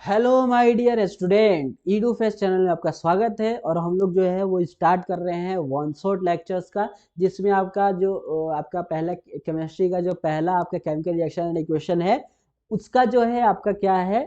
Hello my dear student, Edu Fest channel में आपका स्वागत है। और हम लोग जो है वो स्टार्ट कर रहे हैं वन शॉट लेक्चर्स का, जिसमें आपका जो आपका पहला केमिस्ट्री का जो पहला आपका केमिकल रिएक्शन एंड इक्वेशन है, उसका जो है आपका क्या है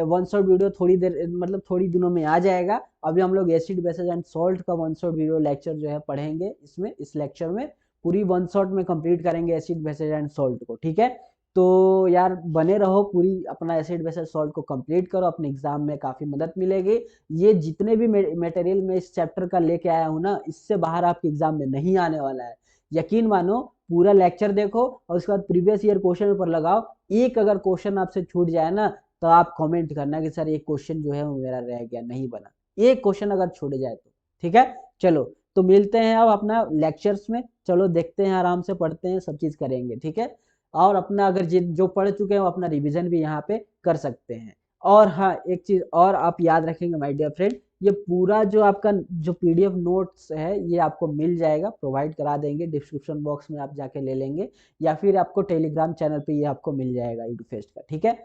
वन शॉट वीडियो थोड़ी देर मतलब थोड़ी दिनों में आ जाएगा। अभी हम लोग एसिड बेसिस एंड सॉल्ट का वन शॉट वीडियो लेक्चर जो है पढ़ेंगे। इसमें इस लेक्चर में पूरी वन शॉट में कंप्लीट करेंगे एसिड बेसिस एंड सॉल्ट को, ठीक है। तो यार बने रहो, पूरी अपना एसिड बेसिस सॉल्ट को कंप्लीट करो, अपने एग्जाम में काफ़ी मदद मिलेगी। ये जितने भी मटेरियल मैं इस चैप्टर का लेके आया हूँ ना, इससे बाहर आपके एग्जाम में नहीं आने वाला है। यकीन मानो, पूरा लेक्चर देखो और उसके बाद प्रीवियस ईयर क्वेश्चन पेपर लगाओ। एक अगर क्वेश्चन आपसे छूट जाए ना, तो आप कमेंट करना कि सर एक क्वेश्चन जो है वो मेरा रह गया, नहीं बना। एक क्वेश्चन अगर छूट जाए तो ठीक है। चलो, तो मिलते हैं अब अपना लेक्चर्स में। चलो देखते हैं, आराम से पढ़ते हैं, सब चीज़ करेंगे, ठीक है। और अपना अगर जो पढ़ चुके हैं वो अपना रिवीजन भी यहाँ पे कर सकते हैं। और हाँ, एक चीज़ और आप याद रखेंगे माय डियर फ्रेंड, ये पूरा जो आपका जो पीडीएफ नोट्स है ये आपको मिल जाएगा, प्रोवाइड करा देंगे। डिस्क्रिप्शन बॉक्स में आप जाके ले लेंगे, या फिर आपको टेलीग्राम चैनल पे ये आपको मिल जाएगा यूडूफेस्ट का, ठीक है।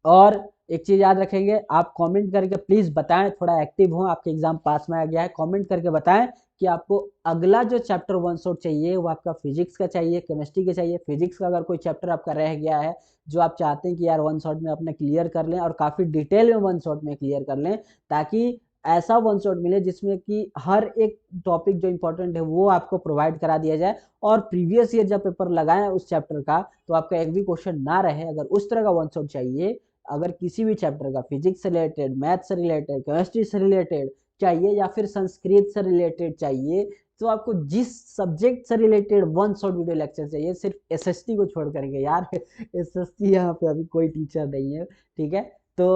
और एक चीज याद रखेंगे, आप कमेंट करके प्लीज बताएं, थोड़ा एक्टिव हो, आपके एग्जाम पास में आ गया है, कमेंट करके बताएं कि आपको अगला जो चैप्टर वन शॉट चाहिए वो आपका फिजिक्स का चाहिए, केमिस्ट्री का चाहिए। फिजिक्स का अगर कोई चैप्टर आपका रह गया है जो आप चाहते हैं कि यार वन शॉट में अपने क्लियर कर लें, और काफी डिटेल में वन शॉट में क्लियर कर लें, ताकि ऐसा वन शॉट मिले जिसमें कि हर एक टॉपिक जो इंपॉर्टेंट है वो आपको प्रोवाइड करा दिया जाए। और प्रीवियस ईयर जब पेपर लगाएं उस चैप्टर का, तो आपका एक भी क्वेश्चन ना रहे। अगर उस तरह का वन शॉट चाहिए, अगर किसी भी चैप्टर का, फिजिक्स से रिलेटेड, मैथ से रिलेटेड, केमिस्ट्री से रिलेटेड चाहिए, या फिर संस्कृत से रिलेटेड चाहिए, तो आपको जिस सब्जेक्ट से related one shot video lecture चाहिए, सिर्फ एसएसटी को छोड़ करके यार एसएसटी यहाँ पे अभी कोई टीचर नहीं है, ठीक है। तो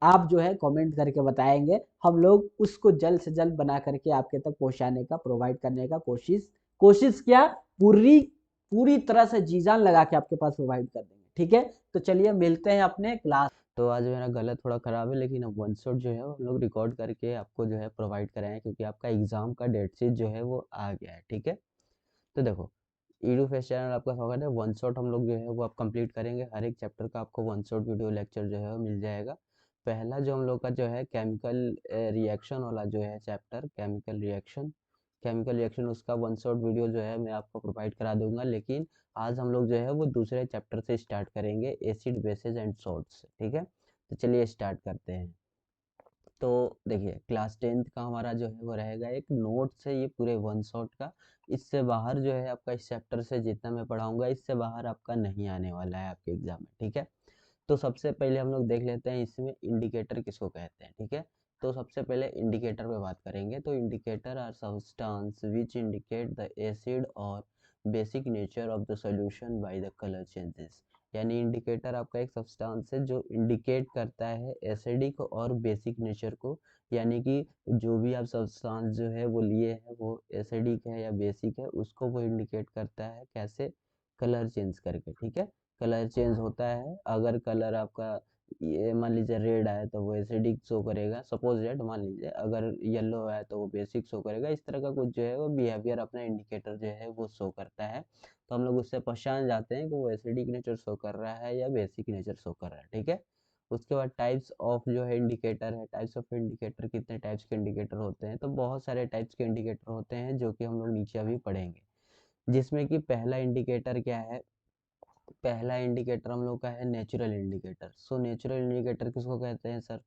आप जो है कमेंट करके बताएंगे, हम लोग उसको जल्द से जल्द बना करके आपके तक पहुंचाने का, प्रोवाइड करने का कोशिश कोशिश क्या, पूरी पूरी तरह से जी जान लगा के आपके पास प्रोवाइड कर देंगे, ठीक है। तो चलिए मिलते हैं अपने क्लास। तो आज मेरा गला थोड़ा ख़राब है, लेकिन अब वन शॉट जो है वो हम लोग रिकॉर्ड करके आपको जो है प्रोवाइड कराएं, क्योंकि आपका एग्ज़ाम का डेट शीट जो है वो आ गया है, ठीक है। तो देखो, ईडू फेस्ट चैनल आपका स्वागत है। वन शॉट हम लोग जो है वो आप कंप्लीट करेंगे, हर एक चैप्टर का आपको वन शॉट वीडियो लेक्चर जो है वो मिल जाएगा। पहला जो हम लोग का जो है केमिकल रिएक्शन वाला जो है चैप्टर, केमिकल रिएक्शन उसका वन शॉट वीडियो जो है मैं आपको प्रोवाइड करा दूंगा। लेकिन आज हम लोग जो है वो दूसरे चैप्टर से स्टार्ट करेंगे, एसिड बेसिस एंड सॉल्ट से, ठीक है। तो चलिए स्टार्ट करते हैं। तो देखिए, क्लास 10th का हमारा जो है वो रहेगा एक नोट से ये पूरे वन शॉट का। इससे बाहर जो है आपका इस चैप्टर से जितना मैं पढ़ाऊंगा, इससे बाहर आपका नहीं आने वाला है आपके एग्जाम में, ठीक है। तो सबसे पहले हम लोग देख लेते हैं इसमें इंडिकेटर किसको कहते हैं, ठीक है। तो सबसे पहले इंडिकेटर पे बात करेंगे। तो indicator are substance which indicate the acid और basic nature of the solution by the colour changes. यानी इंडिकेटर आपका एक सब्सटेंस है जो इंडिकेट करता है एसिडिक और बेसिक नेचर को। यानी कि जो भी आप सब्सटेंस जो है वो लिए हैं वो एसिडिक है या बेसिक है, उसको वो इंडिकेट करता है कैसे, कलर चेंज करके, ठीक है। कलर चेंज होता है, अगर कलर आपका ये मान लीजिए रेड आया तो वो एसिडिक शो करेगा, सपोज रेड मान लीजिए, अगर येलो आया तो वो बेसिक शो करेगा। इस तरह का कुछ जो है वो बिहेवियर अपना इंडिकेटर जो है वो शो करता है। तो हम लोग उससे पहचान जाते हैं कि वो एसिडिक नेचर शो कर रहा है या बेसिक नेचर शो कर रहा है, ठीक है। उसके बाद टाइप्स ऑफ जो है इंडिकेटर है, टाइप्स ऑफ इंडिकेटर, कितने टाइप्स के इंडिकेटर होते हैं। तो बहुत सारे टाइप्स के इंडिकेटर होते हैं जो कि हम लोग नीचे अभी पढ़ेंगे। जिसमें कि पहला इंडिकेटर क्या है, पहला इंडिकेटर हम लोग का है natural indicator. So natural indicator किसको कहते हैं sir?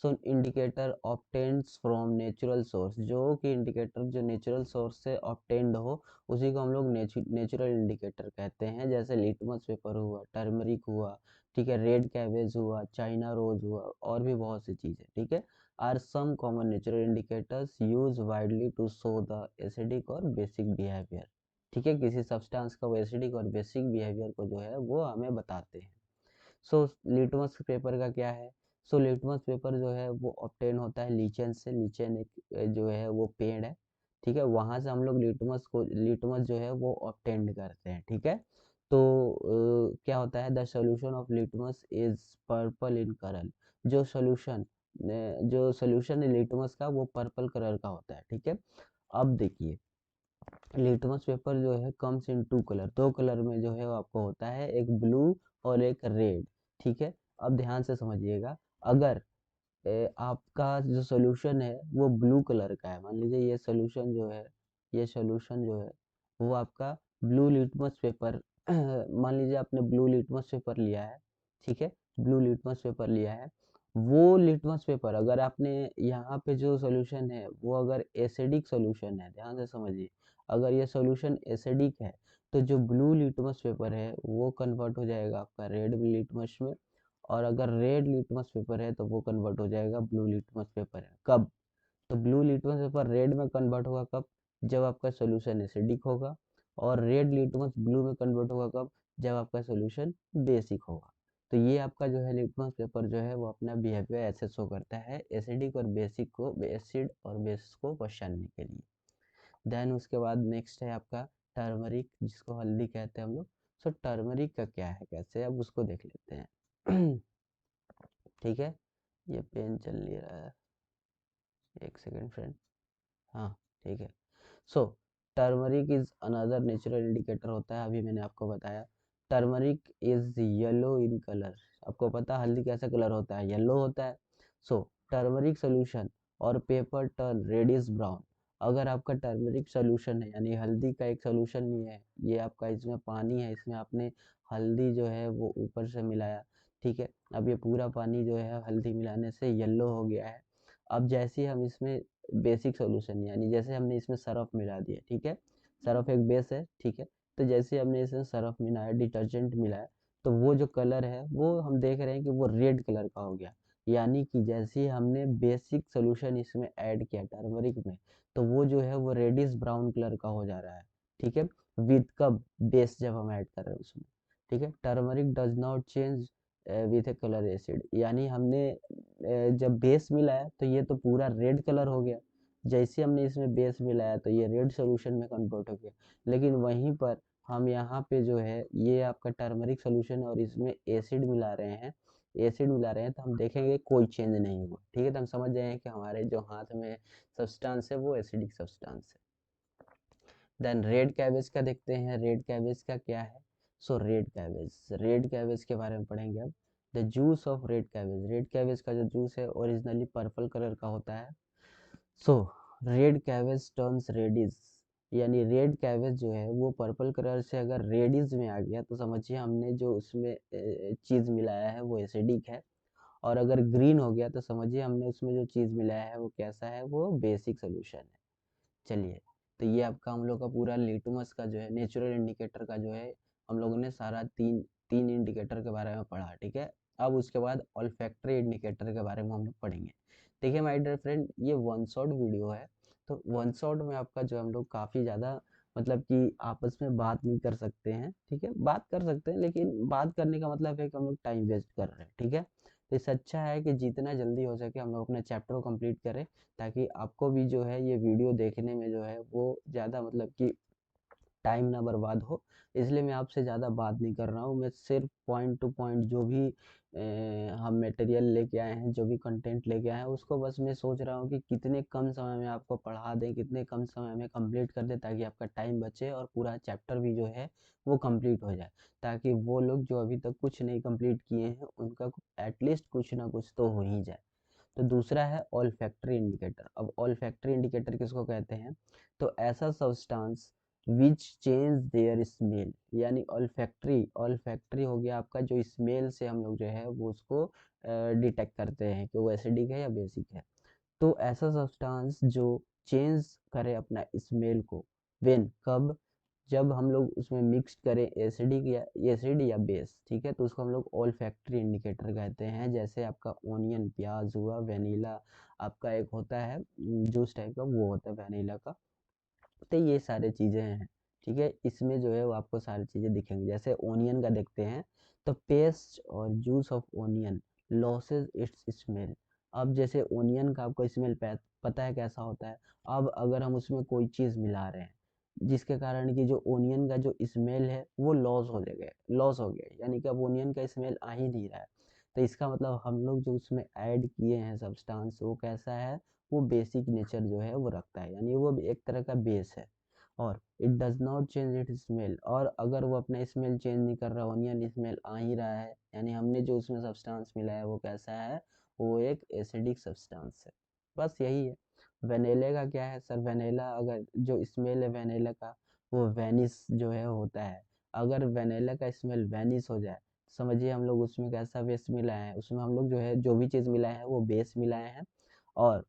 So indicator obtains from natural source, जो कि इंडिकेटर जो नेचुरल सोर्स से ऑब्टेन्ड हो, उसी को हम लोग नेचुरल इंडिकेटर कहते हैं। जैसे लिटमस पेपर हुआ, टर्मरिक हुआ, ठीक है, रेड कैबेज हुआ, चाइना रोज हुआ, और भी बहुत सी चीज़ें, ठीक है। Are some common natural indicators use widely to show the acidic और बेसिक बिहेवियर, ठीक है। किसी सब्सटेंस का वो एसिडिक और बेसिक बिहेवियर को जो है वो हमें बताते हैं। सो लिटमस पेपर का क्या है? सो लिटमस पेपर जो है वो ऑब्टेन होता है लीचेन से। लीचेन एक जो है वो पेड़ है, ठीक है, वहां से हम लोग लिटमस जो है वो ऑब्टेन करते हैं, ठीक है। तो क्या होता है, the solution of litmus is purple in colour. जो सोल्यूशन जो सोल्यूशन है लिटमस का वो पर्पल कलर का होता है, ठीक है। अब देखिए, लिटमस पेपर जो है कम्स इन टू कलर, दो कलर में जो है वो आपको होता है, एक ब्लू और एक रेड, ठीक है। अब ध्यान से समझिएगा, अगर आपका जो सोल्यूशन है वो ब्लू कलर का है, मान लीजिए ये सोल्यूशन जो है, ये सोल्यूशन जो है वो आपका ब्लू लिटमस पेपर मान लीजिए आपने ब्लू लिटमस पेपर लिया है, ठीक है, ब्लू लिटमस पेपर लिया है। वो लिटमस पेपर अगर आपने यहाँ पे जो सोल्यूशन है वो अगर एसिडिक सोल्यूशन है, ध्यान से समझिए, अगर ये सोल्यूशन एसिडिक है तो जो ब्लू लिटमस पेपर है वो कन्वर्ट हो जाएगा आपका रेड लिटमस में, और अगर रेड लिटमस पेपर है तो वो कन्वर्ट हो जाएगा ब्लू लिटमस पेपर है। कब? तो ब्लू लिटमस पेपर रेड में कन्वर्ट होगा कब? जब आपका सोल्यूशन एसिडिक होगा। और रेड लिटमस ब्लू में कन्वर्ट होगा कब? जब आपका सोल्यूशन बेसिक होगा। तो ये आपका जो है लिटमस पेपर जो है वो अपना बिहेवियर ऐसे शो करता है, एसिडिक और बेसिक को, एसिड और बेस को पहचानने के लिए। देन उसके बाद नेक्स्ट है आपका टर्मरिक, जिसको हल्दी कहते हैं हम लोग। सो टर्मरिक का क्या है, कैसे, अब उसको देख लेते हैं। ठीक है, ये पेन चल नहीं रहा है, एक सेकेंड फ्रेंड। हाँ, ठीक है। So turmeric is another natural indicator होता है, अभी मैंने आपको बताया। Turmeric is yellow in colour. आपको पता है हल्दी कैसा कलर होता है, येलो होता है। सो टर्मरिक सोल्यूशन और पेपर टर्न रेडिश ब्राउन। अगर आपका टर्मरिक सोल्यूशन है, यानी हल्दी का एक सोल्यूशन नहीं है, ये आपका इसमें पानी है, इसमें आपने हल्दी जो है वो ऊपर से मिलाया, ठीक है, अब ये पूरा पानी जो है हल्दी मिलाने से येलो हो गया है। अब जैसे ही हम इसमें बेसिक सॉल्यूशन, यानी जैसे हमने इसमें सरफ मिला दिया, ठीक है, सरफ एक बेस है, ठीक है, तो जैसे हमने इसमें सरफ मिलाया, डिटर्जेंट मिलाया, तो वो जो कलर है वो हम देख रहे हैं कि वो रेड कलर का हो गया। यानी कि जैसे ही हमने बेसिक सोल्यूशन इसमें ऐड किया टर्मरिक में, तो वो जो है वो रेडिश ब्राउन कलर का हो जा रहा है, ठीक है, विद कब, बेस जब हम ऐड कर रहे हैं उसमें, ठीक है। Turmeric does not change with A colour acid, यानी हमने जब बेस मिलाया तो ये तो पूरा रेड कलर हो गया, जैसे हमने इसमें बेस मिलाया तो ये रेड सोल्यूशन में कन्वर्ट हो गया। लेकिन वहीं पर हम यहाँ पे जो है ये आपका टर्मरिक सोल्यूशन है और इसमें एसिड मिला रहे हैं, एसिड मिला रहे हैं, तो हम देखेंगे कोई चेंज नहीं हुआ, ठीक है, तो हम समझ जाएंगे कि हमारे जो हाथ में सब्सटेंस है वो एसिडिक सब्सटेंस है। देन रेड कैबेज का देखते हैं, रेड कैबेज का क्या है। सो रेड कैबेज, रेड कैबेज के बारे में पढ़ेंगे अब। The juice of red cabbage, red cabbage का जो जूस है ओरिजिनली पर्पल कलर का होता है। सो रेड कैबेज टर्न्स रेडिश, यानी रेड कैबेज जो है वो पर्पल कलर से अगर रेडिश में आ गया तो समझिए हमने जो उसमें चीज़ मिलाया है वो एसिडिक है। और अगर ग्रीन हो गया तो समझिए हमने उसमें जो चीज़ मिलाया है वो कैसा है, वो बेसिक सोल्यूशन है। चलिए, तो ये आपका हम लोग का पूरा लिटमस का जो है नेचुरल इंडिकेटर का जो है हम लोगों ने सारा तीन तीन इंडिकेटर के बारे में पढ़ा, ठीक है। अब उसके बाद ऑल्फैक्टरी इंडिकेटर के बारे में हम लोग पढ़ेंगे। देखिए माय डियर फ्रेंड, ये वन शॉट वीडियो है, तो वन शॉट में आपका जो हम लोग काफ़ी ज़्यादा मतलब कि आपस में बात नहीं कर सकते हैं, ठीक है, बात कर सकते हैं लेकिन बात करने का मतलब है कि हम लोग टाइम वेस्ट कर रहे हैं, ठीक है। तो इससे अच्छा है कि जितना जल्दी हो सके हम लोग अपना चैप्टर को कंप्लीट करें, ताकि आपको भी जो है ये वीडियो देखने में जो है वो ज़्यादा मतलब कि टाइम ना बर्बाद हो। इसलिए मैं आपसे ज़्यादा बात नहीं कर रहा हूँ, मैं सिर्फ पॉइंट टू पॉइंट जो भी हम मटेरियल लेके आए हैं, जो भी कंटेंट लेके आए हैं, उसको बस मैं सोच रहा हूँ कि कितने कम समय में आपको पढ़ा दें, कितने कम समय में कंप्लीट कर दें, ताकि आपका टाइम बचे और पूरा चैप्टर भी जो है वो कंप्लीट हो जाए, ताकि वो लोग जो अभी तक कुछ नहीं कंप्लीट किए हैं उनका एटलीस्ट कुछ ना कुछ तो हो ही जाए। तो दूसरा है ऑल्फैक्टरी इंडिकेटर। अब ऑल्फैक्टरी इंडिकेटर किसको कहते हैं, तो ऐसा substance which change their smell, यानी ऑल्फैक्टरी, ऑल्फैक्टरी हो गया आपका जो स्मेल से हम लोग जो है वो उसको डिटेक्ट करते हैं कि वो एसिडिक है या बेसिक है। तो ऐसा सब्सटेंस जो चेंज करे अपना स्मेल को, व्हेन, कब, जब हम लोग उसमें मिक्स करें एसिडिक या एसिड या बेस, ठीक है, तो उसको हम लोग ऑल्फैक्टरी इंडिकेटर कहते हैं। जैसे आपका ओनियन, प्याज हुआ, वेनिला, आपका एक होता है जूस टाइप का, वो होता है वेनिला का। तो ये सारे चीज़ें हैं, ठीक है, इसमें जो है वो आपको सारी चीज़ें दिखेंगी। जैसे ओनियन का देखते हैं, तो पेस्ट और juice of onion losses it's smell. अब जैसे ओनियन का आपको स्मेल पता है कैसा होता है। अब अगर हम उसमें कोई चीज़ मिला रहे हैं जिसके कारण कि जो ओनियन का जो स्मेल है वो लॉस हो गया, यानी कि अब ओनियन का स्मेल आ ही नहीं रहा है। तो इसका मतलब हम लोग जो उसमें ऐड किए हैं सब्सटेंस वो कैसा है, वो बेसिक नेचर जो है वो रखता है, यानी वो एक तरह का बेस है। और it does not change it smell, और अगर वो अपना स्मेल चेंज नहीं कर रहा, ओनियन स्मेल आ ही रहा है, यानी हमने जो उसमें सब्सटेंस मिला है वो कैसा है, वो एक एसिडिक सब्सटेंस है। बस यही है। वेनिला का क्या है सर, वेनिला अगर जो स्मेल है वेनिला का वो वेनिस जो है होता है। अगर वेनिला का स्मेल वेनिस हो जाए, समझिए हम लोग उसमें कैसा बेस मिलाए हैं, उसमें हम लोग जो है जो भी चीज़ मिलाए हैं वो बेस मिलाए हैं। और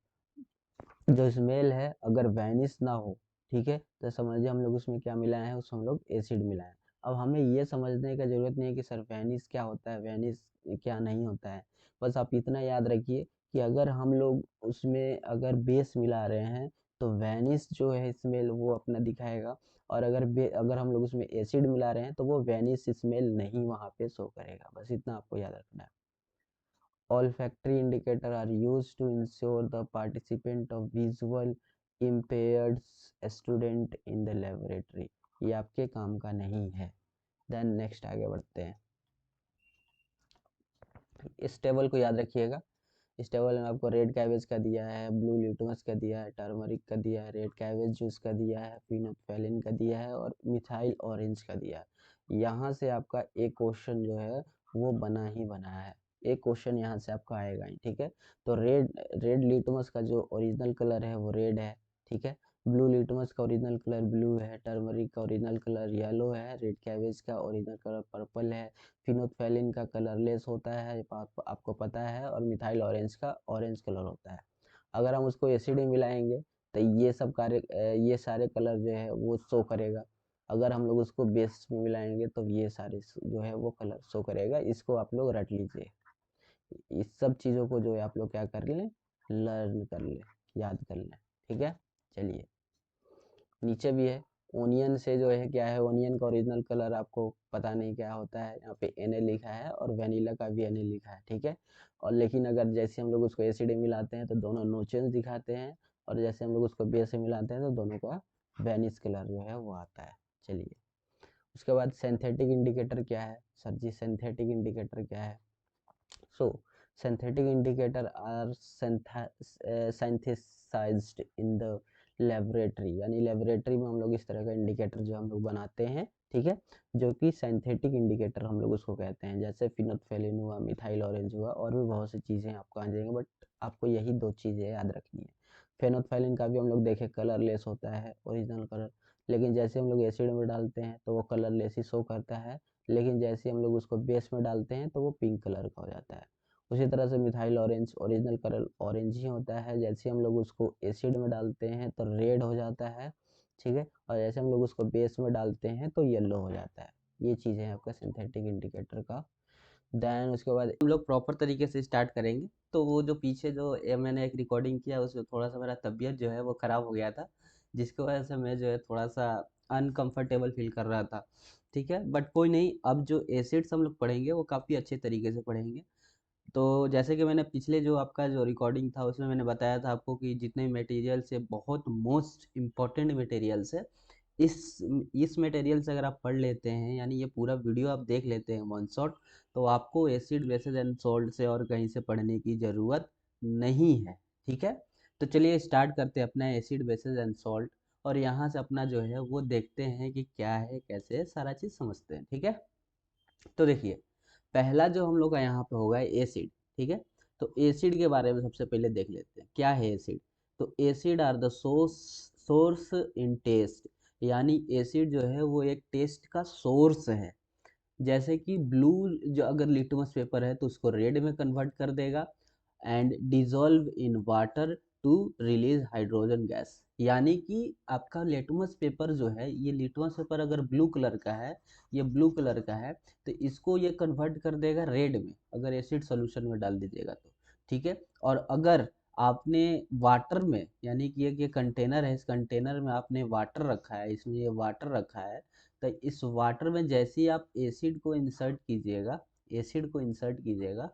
जो स्मेल है अगर वैनिश ना हो, ठीक है, तो समझिए हम लोग उसमें क्या मिलाए हैं, उसमें हम लोग एसिड मिलाए हैं। अब हमें ये समझने का ज़रूरत नहीं है कि सर वैनिश क्या होता है, वैनिश क्या नहीं होता है। बस आप इतना याद रखिए कि अगर हम लोग उसमें अगर बेस मिला रहे हैं तो वैनिश जो है स्मेल वो अपना दिखाएगा, और अगर हम लोग उसमें एसिड मिला रहे हैं तो वो वैनिश स्मेल नहीं वहाँ पे शो करेगा। बस इतना आपको याद रखना है। Olfactory indicators are used to ensure the participant of visual impaired student in the laboratory। ये आपके काम का नहीं है। देन नेक्स्ट आगे बढ़ते हैं। इस टेबल को याद रखिएगा। इस टेबल में आपको रेड कैबेज का दिया है, ब्लू लिटमस का दिया है, टर्मरिक का दिया है, रेड कैबेज जूस का दिया है, फिनोल्फेनिन का दिया है और मिथाइल ऑरेंज का दिया है। यहाँ से आपका एक क्वेश्चन जो है वो बना ही बना है, एक क्वेश्चन यहाँ से आपका आएगा ही, ठीक है। तो रेड रेड लिटमस का जो ओरिजिनल कलर है वो रेड है, ठीक है। ब्लू लिटमस का ओरिजिनल कलर ब्लू है, टर्मरिक का ओरिजिनल कलर येलो है, रेड कैबेज का ओरिजिनल कलर पर्पल है, फिनोल्फेनिन का कलरलेस होता है, आपको पता है, और मिथाइल ऑरेंज का ऑरेंज कलर होता है। अगर हम उसको एसिड में मिलाएंगे तो ये सारे कलर जो है वो शो करेगा। अगर हम लोग उसको बेस में मिलाएंगे तो ये सारे जो है वो कलर शो करेगा। इसको आप लोग रट लीजिए। इस सब चीज़ों को जो है आप लोग क्या कर लें, लर्न कर लें, याद कर लें, ठीक है। चलिए नीचे भी है। ओनियन से जो है क्या है, ओनियन का ओरिजिनल कलर आपको पता नहीं क्या होता है, यहाँ पे Na लिखा है और वेनिला का भी Na लिखा है, ठीक है। और लेकिन अगर जैसे हम लोग उसको एसिड में मिलाते हैं तो दोनों नो चेंज दिखाते हैं, और जैसे हम लोग उसको बेस में मिलाते हैं तो दोनों का वेनिश कलर जो है वो आता है। चलिए उसके बाद सिंथेटिक इंडिकेटर क्या है सर जी, सिंथेटिक इंडिकेटर क्या है। सो synthetic indicator are synthesized in the laboratory, यानी लेबोरेटरी में हम लोग इस तरह का इंडिकेटर जो हम लोग बनाते हैं, ठीक है, जो कि सिंथेटिक इंडिकेटर हम लोग उसको कहते हैं। जैसे फिनोल्फेनिन हुआ, मिथाइल ऑरेंज हुआ, और भी बहुत सी चीज़ें आपको आ जाएंगे, बट आपको यही दो चीज़ें याद रखनी है। फिनोल्फेनिन का भी हम लोग देखें कलरलेस होता है, ओरिजिनल कलर, लेकिन जैसे हम लोग एसिड में डालते हैं तो वो कलरलेस ही शो करता है, लेकिन जैसे हम लोग उसको बेस में डालते हैं तो वो पिंक कलर का हो जाता है। उसी तरह से methyl orange original colour orange ही होता है, जैसे हम लोग उसको एसिड में डालते हैं तो रेड हो जाता है, ठीक है, और जैसे हम लोग उसको बेस में डालते हैं तो येलो हो जाता है। ये चीज़ है आपका सिंथेटिक इंडिकेटर का। देन उसके बाद हम लोग प्रॉपर तरीके से स्टार्ट करेंगे। तो वो जो पीछे जो मैंने एक रिकॉर्डिंग किया उसमें थोड़ा सा मेरा तबीयत जो है वो ख़राब हो गया था, जिसकी वजह से मैं जो है थोड़ा सा अनकंफर्टेबल फील कर रहा था, ठीक है। बट कोई नहीं, अब जो एसिड्स हम लोग पढ़ेंगे वो काफ़ी अच्छे तरीके से पढ़ेंगे। तो जैसे कि मैंने पिछले जो आपका जो रिकॉर्डिंग था उसमें मैंने बताया था आपको कि जितने मटेरियल्स है बहुत मोस्ट इम्पॉर्टेंट मटेरियल्स है। इस इस मटेरियल से अगर आप पढ़ लेते हैं, यानी ये पूरा वीडियो आप देख लेते हैं वन शॉट, तो आपको एसिड बेसिस एंड सॉल्ट से और कहीं से पढ़ने की ज़रूरत नहीं है, ठीक है। तो चलिए स्टार्ट करते हैं अपना एसिड बेसिस एंड सॉल्ट, और यहाँ से अपना जो है वो देखते हैं कि क्या है कैसे है, सारा चीज़ समझते हैं, ठीक है। तो देखिए पहला जो हम लोग का यहाँ पे होगा एसिड, ठीक है। तो एसिड के बारे में सबसे पहले देख लेते हैं क्या है एसिड। तो acid are the source in taste, यानी एसिड जो है वो एक टेस्ट का सोर्स है। जैसे कि ब्लू जो अगर लिटमस पेपर है तो उसको रेड में कन्वर्ट कर देगा, and dissolve in water to release hydrogen gas. यानी कि आपका लिटमस पेपर जो है, ये लिटमस पेपर अगर ब्लू कलर का है, ये ब्लू कलर का है, तो इसको ये कन्वर्ट कर देगा रेड में अगर एसिड सोल्यूशन में डाल दीजिएगा तो, ठीक है। और अगर आपने वाटर में, यानी कि ये कंटेनर है, इस कंटेनर में आपने वाटर रखा है, इसमें ये वाटर रखा है, तो इस वाटर में जैसे ही आप एसिड को इंसर्ट कीजिएगा, एसिड को इंसर्ट कीजिएगा,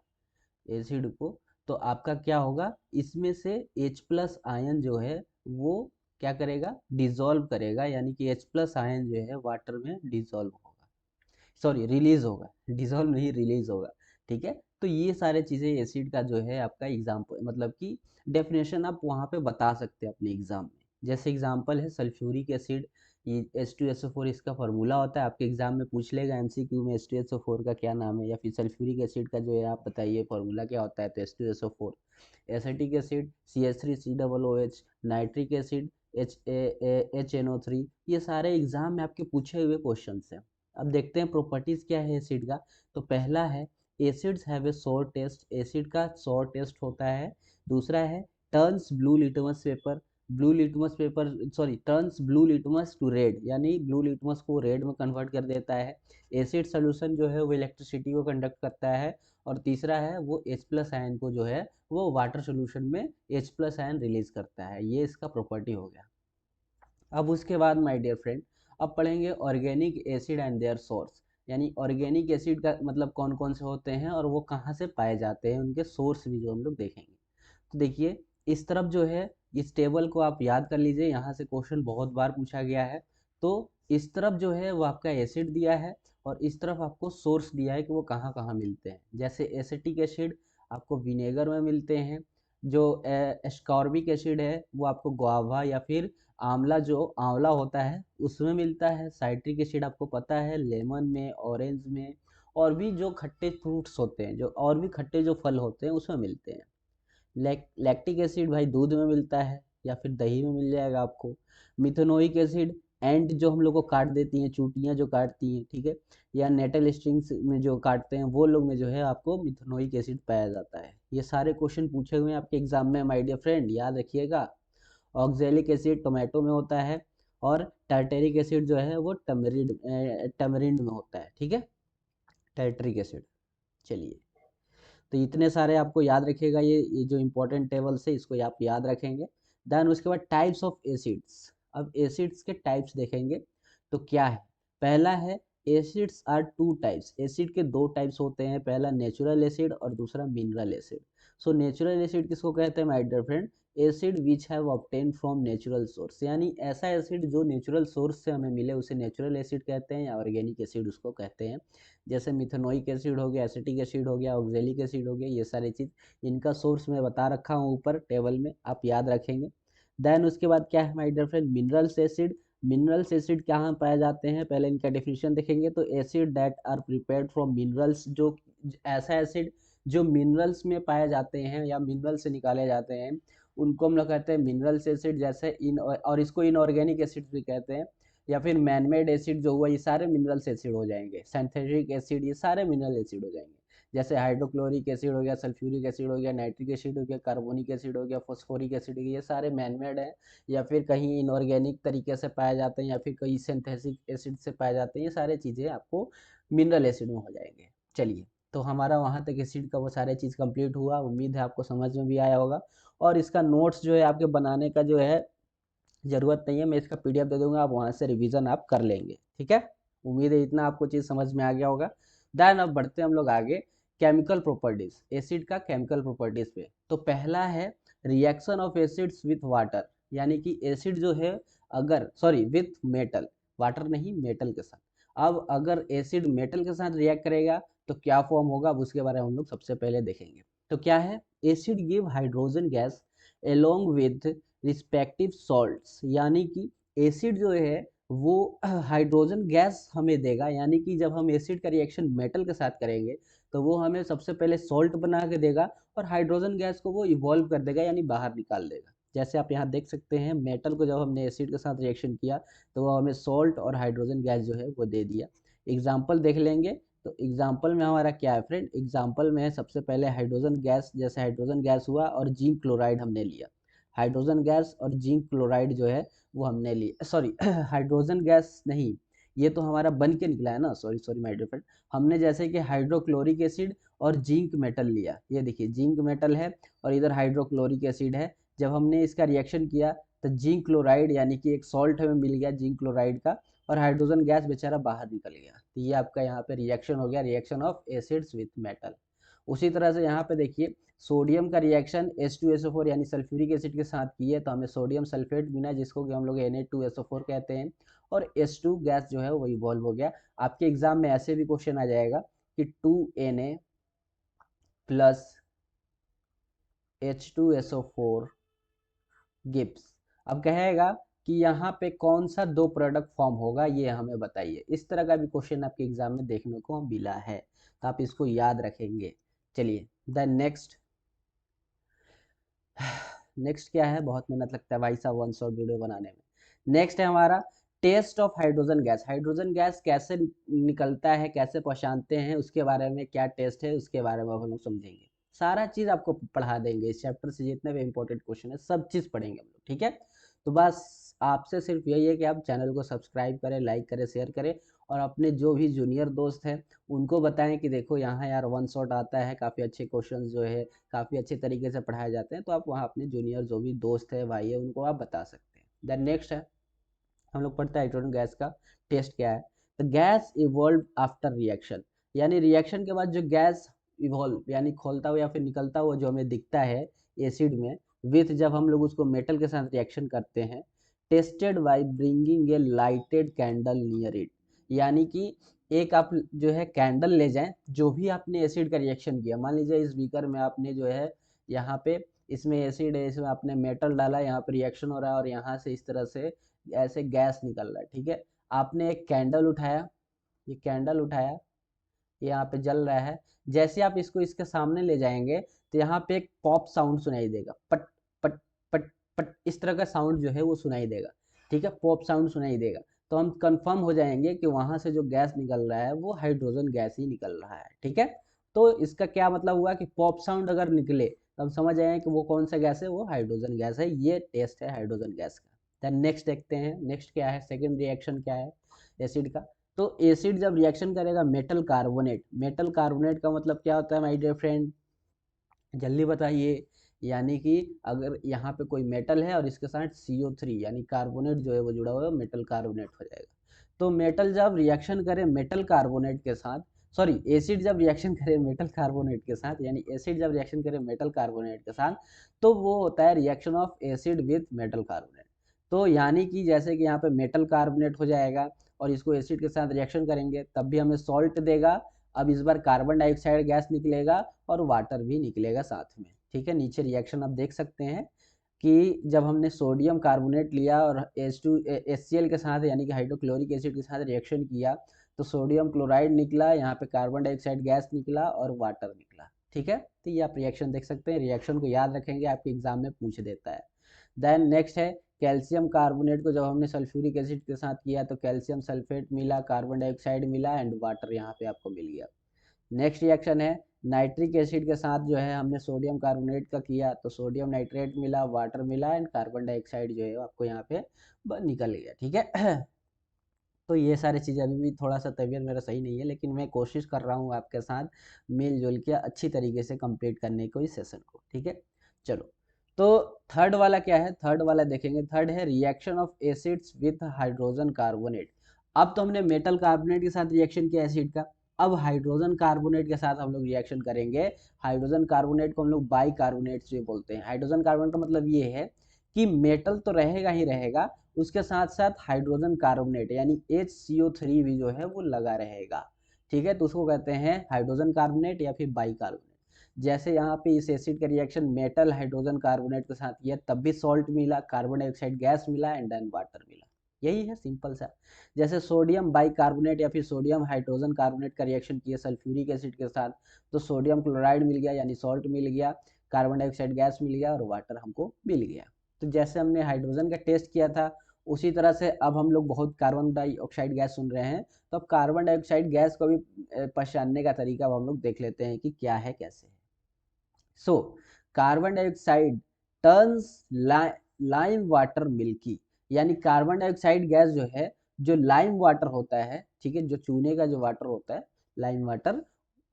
एसिड को, तो आपका क्या होगा, इसमें से H प्लस आयन जो है वो क्या करेगा, डिजोल्व करेगा, यानी कि H प्लस आयन जो है वाटर में डिजोल्व होगा, सॉरी रिलीज होगा, डिजोल्व नहीं रिलीज होगा, ठीक है। तो ये सारे चीज़ें एसिड का जो है आपका एग्जाम्पल, मतलब कि डेफिनेशन आप वहाँ पे बता सकते हैं अपने एग्जाम में। जैसे एग्जाम्पल है सल्फ्यूरिक एसिड, ये H2SO4 इसका फार्मूला होता है, आपके एग्जाम में पूछ लेगा एमसीक्यू में H2SO4 का क्या नाम है, या फिर सल्फ्यूरिक एसिड का जो है आप बताइए फार्मूला क्या होता है, तो H2SO4। Acetic acid CH3COOH, nitric acid HNO3, ये सारे एग्जाम में आपके पूछे हुए क्वेश्चन हैं। अब देखते हैं प्रॉपर्टीज क्या है एसिड का। तो पहला है एसिड्स हैव ए सोर टेस्ट, एसिड का सोर टेस्ट होता है। दूसरा है turns blue litmus paper, blue litmus paper sorry turns blue litmus to red, यानी ब्लू लिटमस को रेड में कन्वर्ट कर देता है। एसिड सोल्यूशन जो है वो इलेक्ट्रिसिटी को कंडक्ट करता है। और तीसरा है वो H प्लस आयन को जो है वो वाटर सोल्यूशन में H प्लस आयन रिलीज करता है। ये इसका प्रॉपर्टी हो गया। अब उसके बाद माय डियर फ्रेंड अब पढ़ेंगे organic acid and their source, यानी ऑर्गेनिक एसिड का मतलब कौन कौन से होते हैं और वो कहाँ से पाए जाते हैं, उनके सोर्स भी जो हम लोग देखेंगे। तो देखिए इस तरफ जो है इस टेबल को आप याद कर लीजिए, यहाँ से क्वेश्चन बहुत बार पूछा गया है। तो इस तरफ जो है वो आपका एसिड दिया है और इस तरफ आपको सोर्स दिया है कि वो कहाँ कहाँ मिलते हैं। जैसे एसिटिक एसिड आपको विनेगर में मिलते हैं, जो एस्कॉर्बिक एसिड है वो आपको गुआवा या फिर आंवला जो आंवला होता है उसमें मिलता है। साइट्रिक एसिड आपको पता है लेमन में, ऑरेंज में, और भी जो खट्टे फ्रूट्स होते हैं, जो और भी खट्टे जो फल होते हैं उसमें मिलते हैं। लैक्टिक एसिड भाई दूध में मिलता है या फिर दही में मिल जाएगा आपको। मिथेनोइक एसिड एंड जो हम लोग को काट देती हैं, चूटियाँ जो काटती हैं, ठीक है, या नेटल स्ट्रिंग्स में जो काटते हैं वो लोग में जो है आपको मिथेनोइक एसिड पाया जाता है। ये सारे क्वेश्चन पूछे हुए हैं आपके एग्जाम में माय डियर फ्रेंड, याद रखिएगा। ऑक्जेलिक एसिड टोमेटो में होता है और टार्टेरिक एसिड जो है वो टमरिंड में होता है, ठीक है, टार्टरिक एसिड। चलिए तो इतने सारे आपको याद रखिएगा, ये जो इंपॉर्टेंट टेबल्स है इसको आप याद रखेंगे। देन उसके बाद टाइप्स ऑफ एसिड्स, अब एसिड्स के टाइप्स देखेंगे तो क्या है। पहला है acids are two types, acid के दो टाइप्स होते हैं, पहला नेचुरल एसिड और दूसरा mineral acid. So natural acid किसको कहते हैं my dear friend, acid which have obtain from natural source, यानी ऐसा एसिड जो नेचुरल सोर्स से हमें मिले उसे नेचुरल एसिड कहते हैं या ऑर्गेनिक एसिड उसको कहते हैं। जैसे मिथेनोइक एसिड हो गया, एसिटिक एसिड हो गया, ऑक्जेलिक एसिड हो गया, ये सारी चीज़ इनका सोर्स मैं बता रखा हूँ ऊपर टेबल में, आप याद रखेंगे। देन उसके बाद क्या है my dear friend, minerals acid. Minerals acid कहाँ पाए जाते हैं, पहले इनका डेफिनेशन देखेंगे। तो acid that are prepared from minerals, जो ऐसा एसिड जो मिनरल्स में पाए जाते हैं या मिनरल से निकाले जाते हैं उनको हम लोग कहते हैं मिनरल्स एसिड। जैसे इन और इसको इनऑर्गेनिक एसिड भी कहते हैं, या फिर मैनमेड एसिड जो हुआ ये सारे मिनरल्स एसिड हो जाएंगे। सिंथेटिक एसिड ये सारे मिनरल एसिड हो जाएंगे। जैसे हाइड्रोक्लोरिक एसिड हो गया, सल्फ्यूरिक एसिड हो गया, नाइट्रिक एसिड हो गया, कार्बोनिक एसिड हो गया, फॉस्फोरिक एसिड हो गया, ये सारे मैनमेड हैं या फिर कहीं इनऑर्गेनिक तरीके से पाए जाते हैं या फिर कहीं सिंथेटिक एसिड से पाए जाते हैं। ये सारे चीज़ें आपको मिनरल एसिड में हो जाएंगे। चलिए तो हमारा वहाँ तक एसिड का वो सारे चीज़ कंप्लीट हुआ, उम्मीद है आपको समझ में भी आया होगा। और इसका नोट्स जो है आपके बनाने का जो है ज़रूरत नहीं है, मैं इसका पीडीएफ दे दूंगा, आप वहाँ से रिवीजन आप कर लेंगे, ठीक है। उम्मीद है इतना आपको चीज़ समझ में आ गया होगा। देन अब बढ़ते हैं हम लोग आगे केमिकल प्रॉपर्टीज, एसिड का केमिकल प्रॉपर्टीज पे। तो पहला है reaction of acids with water, यानी कि एसिड जो है अगर सॉरी विथ मेटल, वाटर नहीं मेटल के साथ। अब अगर एसिड मेटल के साथ रिएक्ट करेगा तो क्या फॉर्म होगा, अब उसके बारे में हम लोग सबसे पहले देखेंगे। तो क्या है, acid give hydrogen gas along with respective salts, यानी कि एसिड जो है वो हाइड्रोजन गैस हमें देगा, यानी कि जब हम एसिड का रिएक्शन मेटल के साथ करेंगे तो वो हमें सबसे पहले सॉल्ट बना के देगा और हाइड्रोजन गैस को वो इवॉल्व कर देगा यानी बाहर निकाल देगा। जैसे आप यहाँ देख सकते हैं मेटल को जब हमने एसिड के साथ रिएक्शन किया तो वो हमें सॉल्ट और हाइड्रोजन गैस जो है वो दे दिया। एग्जाम्पल देख लेंगे। तो एग्जाम्पल में हमारा क्या है फ्रेंड, एग्जाम्पल में है सबसे पहले हाइड्रोजन गैस, जैसे हाइड्रोजन गैस हुआ और जिंक क्लोराइड हमने लिया। हाइड्रोजन गैस और जिंक क्लोराइड जो है वो हमने लिया, सॉरी हाइड्रोजन गैस नहीं, ये तो हमारा बन के निकला है ना, sorry sorry my dear friend. हमने जैसे कि हाइड्रोक्लोरिक एसिड और जिंक मेटल लिया, ये देखिए जिंक मेटल है और इधर हाइड्रोक्लोरिक एसिड है। जब हमने इसका रिएक्शन किया तो जिंक क्लोराइड यानी कि एक सॉल्ट हमें मिल गया जिंक क्लोराइड का, और हाइड्रोजन गैस बेचारा बाहर निकल गया। तो ये आपका यहाँ पे रिएक्शन हो गया, reaction of acids with metal. उसी तरह से यहाँ पे देखिए सोडियम का रिएक्शन H2SO4 यानी सल्फ्यूरिक एसिड के साथ किए तो हमें सोडियम सल्फेट मिला जिसको कि हम लोग Na2SO4 कहते हैं, और H2 गैस जो है वो इवॉल्व हो गया। आपके एग्जाम में ऐसे भी क्वेश्चन आ जाएगा कि 2Na प्लस H2SO4 गिब्स, अब कहेगा कि यहाँ पे कौन सा दो प्रोडक्ट फॉर्म होगा, ये हमें बताइए। इस तरह का भी क्वेश्चन आपके एग्जाम में देखने को मिला है, तो आप इसको याद रखेंगे। चलिए द नेक्स्ट नेक्स्ट क्या है, बहुत मेहनत लगता है भाई साहब वन शॉट वीडियो बनाने में। नेक्स्ट है हमारा test of hydrogen gas. Hydrogen gas कैसे निकलता है, कैसे पहचानते हैं, उसके बारे में क्या टेस्ट है, उसके बारे में हम लोग समझेंगे। सारा चीज आपको पढ़ा देंगे, इस चैप्टर से जितने भी इंपॉर्टेंट क्वेश्चन है सब चीज पढ़ेंगे हम लोग, ठीक है। तो बस आपसे सिर्फ यही है कि आप चैनल को सब्सक्राइब करें, लाइक करें, शेयर करें, और अपने जो भी जूनियर दोस्त हैं उनको बताएं कि देखो यहाँ यार वन शॉट आता है, काफ़ी अच्छे क्वेश्चन जो है काफ़ी अच्छे तरीके से पढ़ाए जाते हैं। तो आप वहाँ अपने जूनियर जो भी दोस्त है, भाई है, उनको आप बता सकते हैं। देन नेक्स्ट है, हम लोग पढ़ते हैं हाइड्रोजन गैस का टेस्ट क्या है। तो गैस इवॉल्व आफ्टर रिएक्शन, यानी रिएक्शन के बाद जो गैस इवॉल्व यानी खोलता हुआ या फिर निकलता हुआ जो हमें दिखता है एसिड में, विथ जब हम लोग उसको मेटल के साथ रिएक्शन करते हैं, tested by bringing a lighted candle near it, यानी कि एक आप जो है कैंडल ले जाएं, जो भी आपने एसिड का रिएक्शन किया, मान लीजिए इस बीकर में आपने जो है यहाँ पे इसमें एसिड है, इसमें आपने मेटल डाला, यहाँ पे रिएक्शन हो रहा है और यहाँ से इस तरह से ऐसे गैस निकल रहा है, ठीक है। आपने एक कैंडल उठाया, ये कैंडल उठाया, ये यहाँ पे जल रहा है। जैसे आप इसको इसके सामने ले जाएंगे तो यहाँ पे एक पॉप साउंड सुनाई देगा, पट पट पट पट, इस तरह का साउंड जो है वो सुनाई देगा, ठीक है, पॉप साउंड सुनाई देगा। तो हम कंफर्म हो जाएंगे कि वहां से जो गैस निकल रहा है वो हाइड्रोजन गैस ही निकल रहा है, ठीक है। तो इसका क्या मतलब हुआ कि पॉप साउंड अगर निकले तो हम समझ आए कि वो कौन सा गैस है, वो हाइड्रोजन गैस है। ये टेस्ट है हाइड्रोजन गैस का। देन नेक्स्ट देखते हैं, नेक्स्ट क्या है, सेकेंड रिएक्शन क्या है एसिड का। तो एसिड जब रिएक्शन करेगा मेटल कार्बोनेट, मेटल कार्बोनेट का मतलब क्या होता है माय डियर फ्रेंड, जल्दी बताइए। यानी कि अगर यहाँ पे कोई मेटल है और इसके साथ CO3 यानी कार्बोनेट जो है वो जुड़ा हुआ है, मेटल कार्बोनेट हो जाएगा। तो मेटल जब रिएक्शन करे मेटल कार्बोनेट के साथ, सॉरी एसिड जब रिएक्शन करे मेटल कार्बोनेट के साथ, यानी एसिड जब रिएक्शन करे मेटल कार्बोनेट के साथ, तो वो होता है reaction of acid with metal carbonate. तो यानी कि जैसे कि यहाँ पे मेटल कार्बोनेट हो जाएगा और इसको एसिड के साथ रिएक्शन करेंगे तब भी हमें सॉल्ट देगा। अब इस बार कार्बन डाइऑक्साइड गैस निकलेगा और वाटर भी निकलेगा साथ में, ठीक है। नीचे रिएक्शन आप देख सकते हैं कि जब हमने सोडियम कार्बोनेट लिया और HCl के साथ यानी कि हाइड्रोक्लोरिक एसिड के साथ रिएक्शन किया, तो सोडियम क्लोराइड निकला, यहाँ पे कार्बन डाइऑक्साइड गैस निकला और वाटर निकला, ठीक है। तो ये आप रिएक्शन देख सकते हैं, रिएक्शन को याद रखेंगे, आपके एग्जाम में पूछ देता है। देन नेक्स्ट है कैल्शियम कार्बोनेट को जब हमने सल्फ्यूरिक एसिड के साथ किया तो कैल्शियम सल्फेट मिला, कार्बन डाइऑक्साइड मिला एंड वाटर यहाँ पे आपको मिल गया। नेक्स्ट रिएक्शन है नाइट्रिक एसिड के साथ जो है हमने सोडियम कार्बोनेट का किया तो सोडियम नाइट्रेट मिला, वाटर मिला एंड कार्बन डाइऑक्साइड जो है आपको यहाँ पे निकल गया, ठीक है। तो ये सारी चीज़ें, अभी भी थोड़ा सा तबीयत मेरा सही नहीं है लेकिन मैं कोशिश कर रहा हूँ आपके साथ मिलजुल के अच्छी तरीके से कंप्लीट करने को इस सेशन को, ठीक है। चलो, तो थर्ड वाला क्या है, थर्ड वाला देखेंगे। थर्ड है reaction of acids with hydrogen carbonate. अब तो हमने मेटल कार्बोनेट के साथ रिएक्शन किया एसिड का, अब हाइड्रोजन कार्बोनेट के साथ हम लोग रिएक्शन करेंगे। हाइड्रोजन कार्बोनेट को हम लोग बाई कार्बोनेट से बोलते हैं। हाइड्रोजन कार्बोनेट का मतलब ये है कि मेटल तो रहेगा ही रहेगा, उसके साथ साथ हाइड्रोजन कार्बोनेट यानी HCO3 भी जो है वो लगा रहेगा, ठीक है। तो उसको कहते हैं हाइड्रोजन कार्बोनेट या फिर बाई कार्बोनेट। जैसे यहाँ पे इस एसिड का रिएक्शन मेटल हाइड्रोजन कार्बोनेट के साथ किया तब भी सॉल्ट मिला, कार्बन डाइऑक्साइड गैस मिला एंड देन वाटर मिला, यही है सिंपल सा। जैसे सोडियम बाई कार्बोनेट या फिर सोडियम हाइड्रोजन कार्बोनेट का रिएक्शन किया सल्फ्यूरिक एसिड के साथ तो सोडियम क्लोराइड मिल गया यानी सॉल्ट मिल गया, कार्बन डाइऑक्साइड गैस मिल गया और वाटर हमको मिल गया। तो जैसे हमने हाइड्रोजन का टेस्ट किया था उसी तरह से अब हम लोग बहुत कार्बन डाइऑक्साइड गैस सुन रहे हैं, तो अब कार्बन डाइऑक्साइड गैस को भी पहचानने का तरीका अब हम लोग देख लेते हैं कि क्या है कैसे है। So carbon dioxide turns lime water milky, यानी कार्बन डाइऑक्साइड गैस जो है जो लाइम वाटर होता है, ठीक है, जो चूने का जो वाटर होता है लाइम वाटर,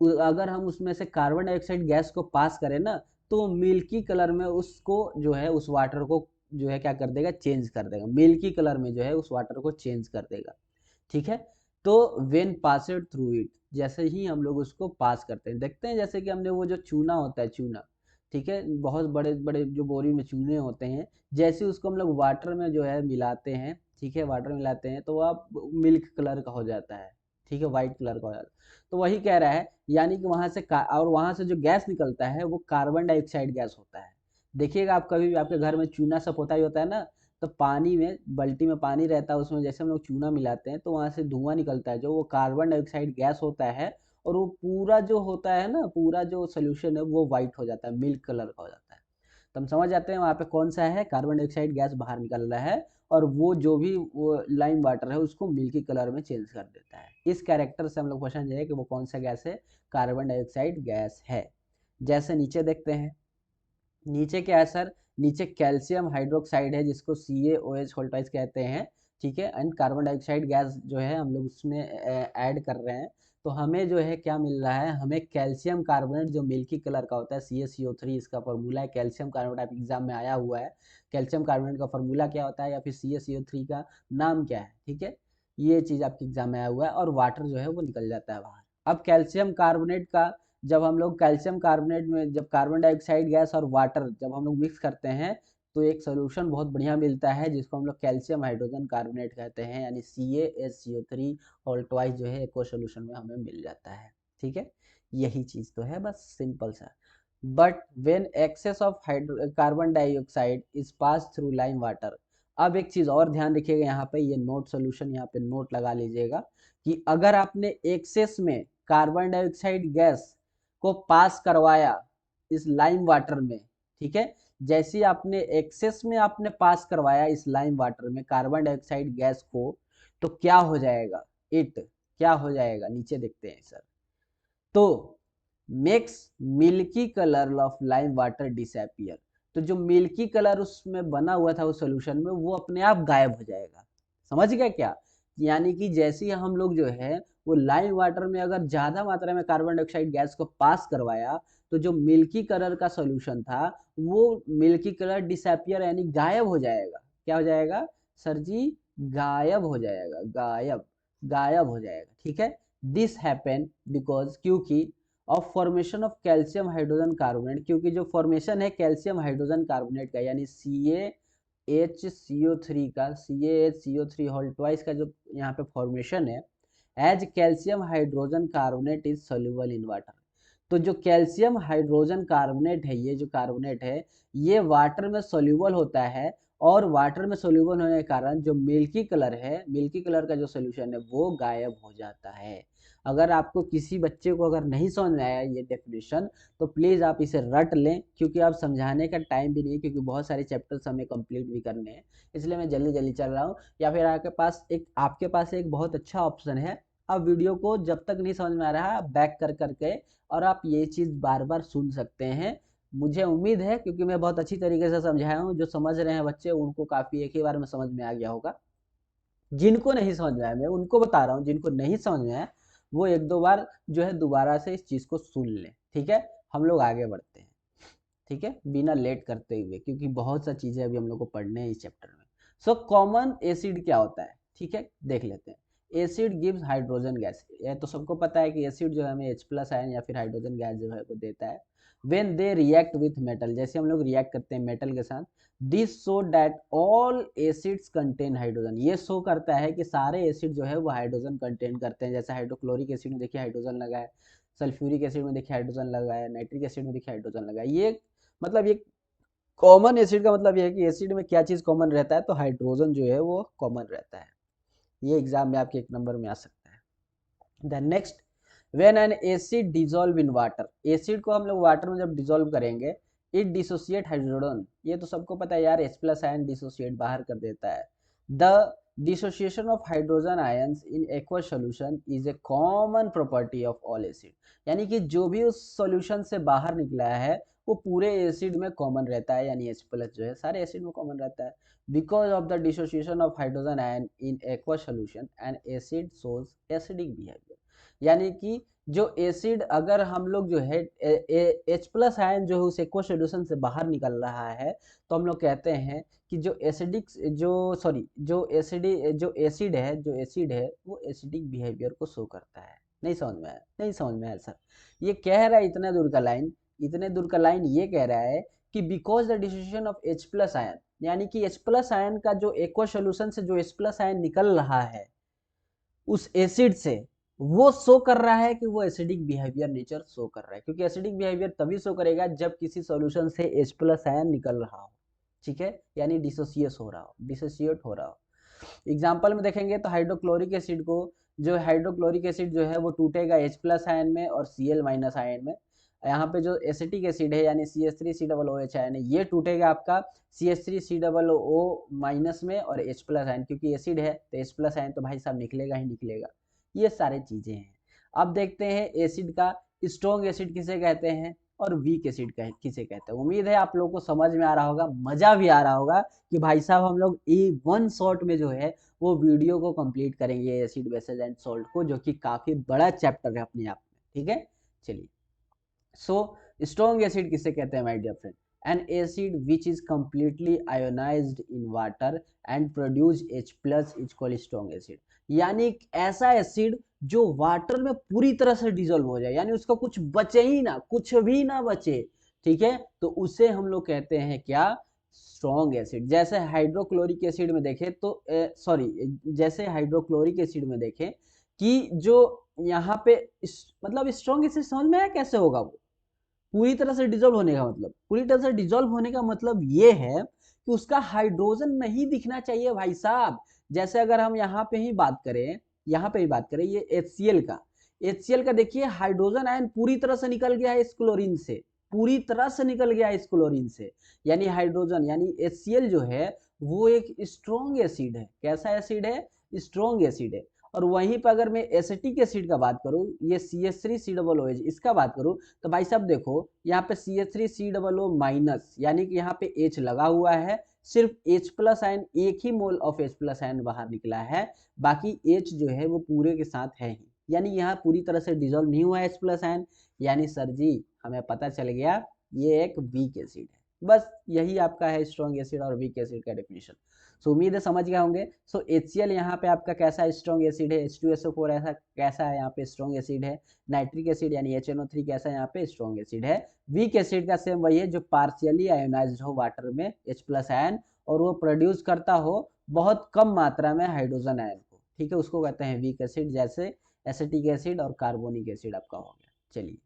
अगर हम उसमें से कार्बन डाइऑक्साइड गैस को पास करें ना तो मिल्की कलर में उसको जो है उस वाटर को जो है क्या कर देगा, चेंज कर देगा, मिल्की कलर में जो है उस वाटर को चेंज कर देगा, ठीक है। तो वेन पासेड थ्रू इट, जैसे ही हम लोग उसको पास करते हैं, देखते हैं जैसे कि हमने वो जो चूना होता है चूना, ठीक है, बहुत बड़े बड़े जो बोरी में चूने होते हैं, जैसे उसको हम लोग वाटर में जो है मिलाते हैं, ठीक है, वाटर मिलाते हैं तो वह मिल्क कलर का हो जाता है, ठीक है, वाइट कलर का हो जाता है। तो वही कह रहा है, यानी कि वहां से और वहां से जो गैस निकलता है वो कार्बन डाइऑक्साइड गैस होता है। देखिएगा आप कभी भी आपके घर में चूना सब होता ही होता है ना, तो पानी में, बाल्टी में पानी रहता है, उसमें जैसे हम लोग चूना मिलाते हैं तो वहाँ से धुआं निकलता है, जो वो कार्बन डाइऑक्साइड गैस होता है, और वो पूरा जो होता है ना, पूरा जो सोल्यूशन है वो वाइट हो जाता है, मिल्क कलर का हो जाता है। तो हम समझ जाते हैं वहाँ पे कौन सा है, कार्बन डाइऑक्साइड गैस बाहर निकल रहा है, और वो जो भी वो लाइम वाटर है उसको मिल्की कलर में चेंज कर देता है। इस कैरेक्टर से हम लोग क्वेश्चन जाए कि वो कौन सा गैस है, कार्बन डाइऑक्साइड गैस है। जैसे नीचे देखते हैं, नीचे क्या है सर, नीचे कैल्शियम हाइड्रोक्साइड है जिसको CaOH होल्टाइज कहते हैं, ठीक है, एंड कार्बन डाइऑक्साइड गैस जो है हम लोग उसमें ऐड कर रहे हैं, तो हमें जो है क्या मिल रहा है, हमें कैल्शियम कार्बोनेट जो मिल्की कलर का होता है, CaCO3 इसका फॉर्मूला है, कैल्शियम कार्बोनेट आप एग्जाम में आया हुआ है, कैल्शियम कार्बोनेट का फॉर्मूला क्या होता है या फिर CaCO3 का नाम क्या है, ठीक है, ये चीज़ आपके एग्जाम में आया हुआ है, और वाटर जो है वो निकल जाता है बाहर। अब कैल्शियम कार्बोनेट का, जब हम लोग कैल्शियम कार्बोनेट में जब कार्बन डाइऑक्साइड गैस और वाटर जब हम लोग मिक्स करते हैं तो एक सोल्यूशन बहुत बढ़िया मिलता है जिसको हम लोग कैल्शियम हाइड्रोजन कार्बोनेट कहते हैं, यानी CaHCO3 और ट्वाइस जो है एक्वा सोल्यूशन में हमें मिल जाता है, ठीक है, यही चीज़ तो है, बस सिंपल सा। But when excess of carbon dioxide is pass through lime water, अब एक चीज़ और ध्यान रखिएगा यहाँ पे, ये नोट सोल्यूशन यहाँ पे नोट लगा लीजिएगा कि अगर आपने एक्सेस में कार्बन डाइऑक्साइड गैस को पास करवाया इस लाइम वाटर में, ठीक है, जैसे ही आपने एक्सेस में आपने पास करवाया इस लाइम वाटर में कार्बन डाइऑक्साइड गैस को, तो क्या हो जाएगा, इट क्या हो जाएगा, नीचे देखते हैं सर, तो makes milky colour of lime water disappear, तो जो मिल्की कलर उसमें बना हुआ था उस सोल्यूशन में वो अपने आप गायब हो जाएगा। समझ गया क्या, यानी कि जैसे ही हम लोग जो है वो लाइम वाटर में अगर ज्यादा मात्रा में कार्बन डाइऑक्साइड गैस को पास करवाया तो जो मिल्की कलर का सोल्यूशन था वो मिल्की कलर डिसअपियर यानी गायब हो जाएगा। क्या हो जाएगा सर जी, गायब हो जाएगा, गायब, गायब हो जाएगा, ठीक है। दिस हैपन बिकॉज, क्योंकि of formation of calcium hydrogen carbonate, क्योंकि जो फॉर्मेशन है कैल्शियम हाइड्रोजन कार्बोनेट का यानी CaHCO3 का, CaHCO3 होल ट्वाइस का जो यहाँ पे फॉर्मेशन है, as calcium hydrogen carbonate is soluble in water, तो जो कैल्शियम हाइड्रोजन कार्बोनेट है, ये जो कार्बोनेट है ये वाटर में सोल्यूबल होता है, और वाटर में सोल्यूबल होने के कारण जो मिल्की कलर है, मिल्की कलर का जो सोल्यूशन है वो गायब हो जाता है। अगर आपको किसी बच्चे को अगर नहीं समझ में आया ये डेफिनेशन तो प्लीज़ आप इसे रट लें, क्योंकि आप समझाने का टाइम भी नहीं है, क्योंकि बहुत सारे चैप्टर्स हमें कंप्लीट भी करने हैं, इसलिए मैं जल्दी जल्दी चल रहा हूँ। या फिर आपके पास एक बहुत अच्छा ऑप्शन है, आप वीडियो को जब तक नहीं समझ में आ रहा बैक कर करके और आप ये चीज़ बार बार सुन सकते हैं। मुझे उम्मीद है क्योंकि मैं बहुत अच्छी तरीके से समझाया हूँ, जो समझ रहे हैं बच्चे उनको काफ़ी एक ही बार में समझ में आ गया होगा। जिनको नहीं समझ में आया मैं उनको बता रहा हूँ, जिनको नहीं समझ में आया वो एक दो बार जो है दोबारा से इस चीज़ को सुन लें, ठीक है। हम लोग आगे बढ़ते हैं, ठीक है, बिना लेट करते हुए, क्योंकि बहुत सा चीज़ें अभी हम लोग को पढ़ने हैं इस चैप्टर में। सो कॉमन एसिड क्या होता है, ठीक है, देख लेते हैं। एसिड गिव्स हाइड्रोजन गैस, ये तो सबको पता है कि एसिड जो है हमें H+ आयन या फिर हाइड्रोजन गैस जो है वो देता है। When they react with metal, जैसे हम लोग रिएक्ट करते हैं मेटल के साथ, this show that all acids contain hydrogen, ये शो करता है कि सारे एसिड जो है वो हाइड्रोजन कंटेन करते हैं। जैसे हाइड्रोक्लोरिक एसिड में देखिए हाइड्रोजन लगा है, सल्फ्यूरिक एसिड में देखिए हाइड्रोजन लगा है, नाइट्रिक एसिड में देखिए हाइड्रोजन लगा है। ये मतलब ये कॉमन एसिड का मतलब ये है कि एसिड में क्या चीज़ कॉमन रहता है, तो हाइड्रोजन जो है वो कॉमन रहता है। ये एग्जाम में आपके एक नंबर में आ सकता है। Then next, when an acid dissolve in water, acid को हम लोग वाटर में जब डिजोल्व करेंगे, इट डिसोसिएट हाइड्रोजन, ये तो सबको पता है यार, H+ आयन डिसोसिएट बाहर कर देता है। The dissociation of hydrogen ions in aqua solution is a common property of all acid, यानी कि जो भी उस सॉल्यूशन से बाहर निकला है वो पूरे एसिड में कॉमन रहता है, यानी H+ जो है सारे एसिड में कॉमन रहता है। Because of the dissociation of hydrogen ion in aqua solution and acid shows acidic behaviour, यानी कि जो एसिड अगर हम लोग जो है H+ आयन जो है उस एक्वा सोल्यूशन से बाहर निकल रहा है, तो हम लोग कहते हैं कि जो एसिडिक जो सॉरी जो एसिड है वो एसिडिक बिहेवियर को शो करता है। नहीं समझ में आया, नहीं समझ में आया सर, ये कह रहा है इतने दूर का लाइन, इतने दूर का लाइन ये कह रहा है कि because the dissociation of H+ ion, यानी कि H+ आयन का जो एक्वा सोल्यूशन से जो H+ आयन निकल रहा है उस एसिड से, वो शो कर रहा है कि वो एसिडिक बिहेवियर नेचर शो कर रहा है, क्योंकि एसिडिक बिहेवियर तभी शो करेगा जब किसी सॉल्यूशन से H+ आयन निकल रहा हो। ठीक है, यानी डिसोसिएट हो रहा हो। एग्जाम्पल में देखेंगे तो हाइड्रोक्लोरिक एसिड को, जो हाइड्रोक्लोरिक एसिड जो है वो टूटेगा H प्लस आयन में और Cl माइनस आयन में। यहाँ पे जो एसिटिक एसिड है यानी CH3COOH आयन है, ये टूटेगा आपका CH3COO माइनस में और H प्लस आयन, क्योंकि एसिड है तो H प्लस आयन तो भाई साहब निकलेगा ही निकलेगा। ये सारी चीजें हैं। अब देखते हैं एसिड का स्ट्रॉन्ग एसिड किसे कहते हैं और वीक एसिड किसे कहते हैं। उम्मीद है आप लोगों को समझ में आ रहा होगा, मजा भी आ रहा होगा कि भाई साहब हम लोग वन शॉट में जो है वो वीडियो को कंप्लीट करेंगे एसिड बेसेस एंड सॉल्ट को, जो कि काफी बड़ा चैप्टर है अपने आप में। ठीक है, चलिए। सो स्ट्रॉन्ग एसिड किसे कहते हैं my dear friend? An acid which is completely ionised in water and produce H plus is called strong acid. यानी ऐसा एसिड जो वाटर में पूरी तरह से डिजोल्व हो जाए, यानी उसका कुछ बचे ही ना, कुछ भी ना बचे। ठीक है, तो उसे हम लोग कहते हैं क्या? Strong acid. जैसे हाइड्रोक्लोरिक एसिड में देखें तो जैसे हाइड्रोक्लोरिक एसिड में देखें कि जो यहाँ पे मतलब स्ट्रॉन्ग एसिड समझ में आया कैसे होगा? वो पूरी तरह से डिजोल्व होने का मतलब, पूरी तरह से डिजोल्व होने का मतलब ये है कि उसका हाइड्रोजन नहीं दिखना चाहिए भाई साहब। जैसे अगर हम यहाँ पे ही बात करें, ये HCl का, देखिए हाइड्रोजन आयन पूरी तरह से निकल गया है इस क्लोरीन से, पूरी तरह से निकल गया है इस क्लोरीन से। यानी हाइड्रोजन यानी HCl जो है वो एक स्ट्रॉन्ग एसिड है। कैसा एसिड है? स्ट्रॉन्ग एसिड है। और वहीं पर अगर मैं एसिटिक एसिड का बात करूं, ये CH3COOH इसका बात करूं, तो भाई साहब देखो यहाँ पे CH3COO माइनस, यानी कि यहाँ पे H लगा हुआ है, सिर्फ H प्लस आयन, एक ही mole of H plus ion बाहर निकला है, बाकी H जो है वो पूरे के साथ है ही, यानी यहाँ पूरी तरह से डिजोल्व नहीं हुआ H प्लस आयन। यानी सर जी हमें पता चल गया ये एक वीक एसिड है। बस यही आपका है स्ट्रॉन्ग एसिड और वीक एसिड का डेफिनेशन। सो उम्मीद है समझ गए होंगे। सो HCl यहाँ पे आपका कैसा स्ट्रॉन्ग एसिड है, H2SO4 ऐसा कैसा है यहाँ पे स्ट्रॉन्ग एसिड है। नाइट्रिक एसिड यानी HNO3 कैसा यहाँ पे स्ट्रॉन्ग एसिड है। वीक एसिड का सेम वही है जो पार्शियली आयोनाइज्ड हो वाटर में H प्लस आयन, और वो प्रोड्यूस करता हो बहुत कम मात्रा में हाइड्रोजन आयन को। ठीक है, उसको कहते हैं वीक एसिड, जैसे एसिटिक एसिड और कार्बोनिक एसिड आपका हो गया। चलिए,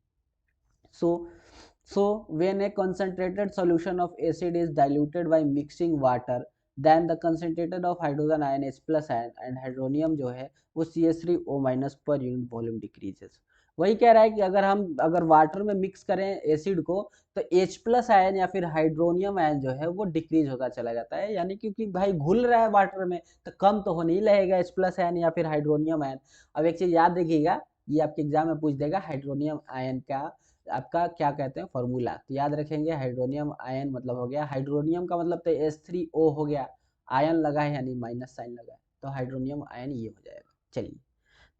so when a concentrated solution of acid is diluted by mixing water, then the concentrated of hydrogen ion H plus ion and hydronium जो है वो CH3O minus per unit volume decreases। वही कह रहा है कि अगर वाटर में मिक्स करें एसिड को तो H प्लस आयन या फिर हाइड्रोनियम आयन जो है वो डिक्रीज होता चला जाता है, यानी क्योंकि भाई घुल रहा है वाटर में तो कम तो होने ही लगेगा H प्लस आयन या फिर हाइड्रोनियम आयन। अब एक चीज याद रखिएगा, ये आपके एग्जाम में पूछ देगा हाइड्रोनियम आयन का आपका क्या कहते हैं फॉर्मूला, तो याद रखेंगे हाइड्रोनियम आयन मतलब हो गया, हाइड्रोनियम का मतलब तो H3O हो गया, आयन लगा है यानी माइनस साइन लगा है, तो हाइड्रोनियम आयन ये हो जाएगा। चलिए,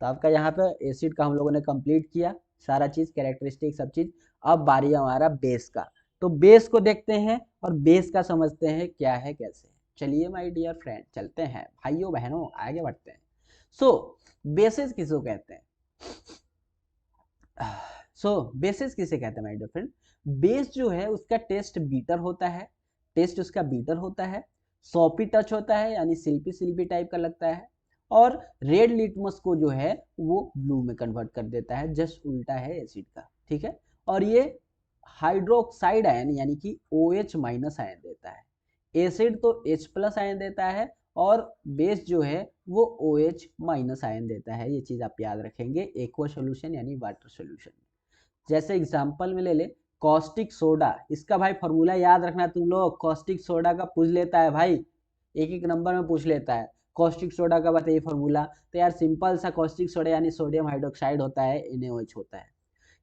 तो आपका यहाँ पे एसिड का हम लोगों ने कंप्लीट किया सारा चीज, कैरेक्टरिस्टिक सब चीज। अब बारी हमारा बेस का, तो बेस को देखते हैं और बेस का समझते हैं क्या है कैसे। चलिए माय डियर फ्रेंड, चलते हैं भाइयों बहनों, आगे बढ़ते हैं। सो बेसिस किसको कहते हैं? बेसिस किसे कहते हैं माय डियर फ्रेंड? बेस जो है उसका टेस्ट बीटर होता है, टेस्ट उसका बीटर होता है, सॉपी टच होता है यानी सिल्पी सिल्पी टाइप का लगता है, और रेड लिटमस को जो है वो ब्लू में कन्वर्ट कर देता है, जस्ट उल्टा है एसिड का। ठीक है, और ये हाइड्रोक्साइड आयन यानी कि OH माइनस आयन देता है, एसिड तो H प्लस आयन देता है और बेस जो है वो OH माइनस आयन देता है। ये चीज आप याद रखेंगे एक्वा सोल्यूशन यानी वाटर सोल्यूशन। जैसे एग्जांपल में ले ले कॉस्टिक सोडा, इसका भाई फॉर्मूला याद रखना तुम लोग, कॉस्टिक सोडा का पूछ लेता है भाई, एक एक नंबर में पूछ लेता है। कॉस्टिक सोडा का बताइए फॉर्मूला, तो यार सिंपल सा कॉस्टिक सोडा यानी सोडियम हाइड्रोक्साइड होता है, NaOH होता है।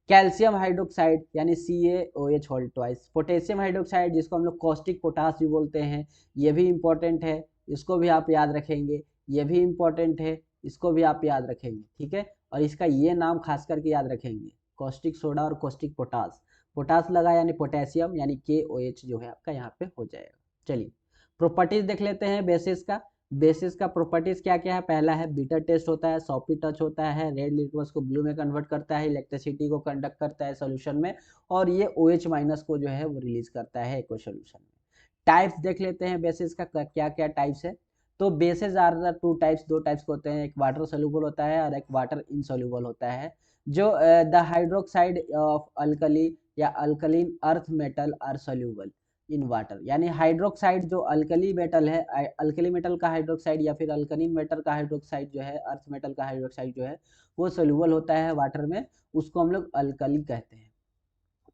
कैल्शियम हाइड्रोक्साइड यानी CaOH whole twice. Potassium hydroxide जिसको हम लोग कॉस्टिक पोटास भी बोलते हैं, ये भी इंपॉर्टेंट है, इसको भी आप याद रखेंगे। ये भी इंपॉर्टेंट है, इसको भी आप याद रखेंगे। ठीक है, और इसका ये नाम खास करके याद रखेंगे, कॉस्टिक सोडा और कॉस्टिक पोटास। पोटास लगा यानी पोटेशियम यानी KOH जो है आपका यहाँ पे हो जाएगा। चलिए प्रॉपर्टीज देख लेते हैं बेसिस का। बेसिस का प्रॉपर्टीज क्या क्या है? पहला है बीटर टेस्ट होता है, सॉपी टच होता है, रेड लिटमस को ब्लू में कन्वर्ट करता है, इलेक्ट्रिसिटी को कंडक्ट करता है सॉल्यूशन में, और ये OH माइनस को जो है वो रिलीज करता है एक्वा सॉल्यूशन में। टाइप्स देख लेते हैं बेसिस का क्या क्या टाइप्स है। तो bases are the two types, दो टाइप्स के होते हैं, एक वाटर सोल्यूबल होता है और एक वाटर इनसोल्यूबल होता है। जो द हाइड्रोक्साइड ऑफ अल्कली या alkaline earth metal are soluble, in water, यानी हाइड्रोक्साइड जो अल्कली मेटल है, अल्कली मेटल का हाइड्रोक्साइड या फिर अल्कली मेटल का हाइड्रोक्साइड जो है, अर्थ मेटल का हाइड्रोक्साइड जो है वो सोल्यूबल होता है वाटर में, उसको हम लोग अल्कली कहते हैं।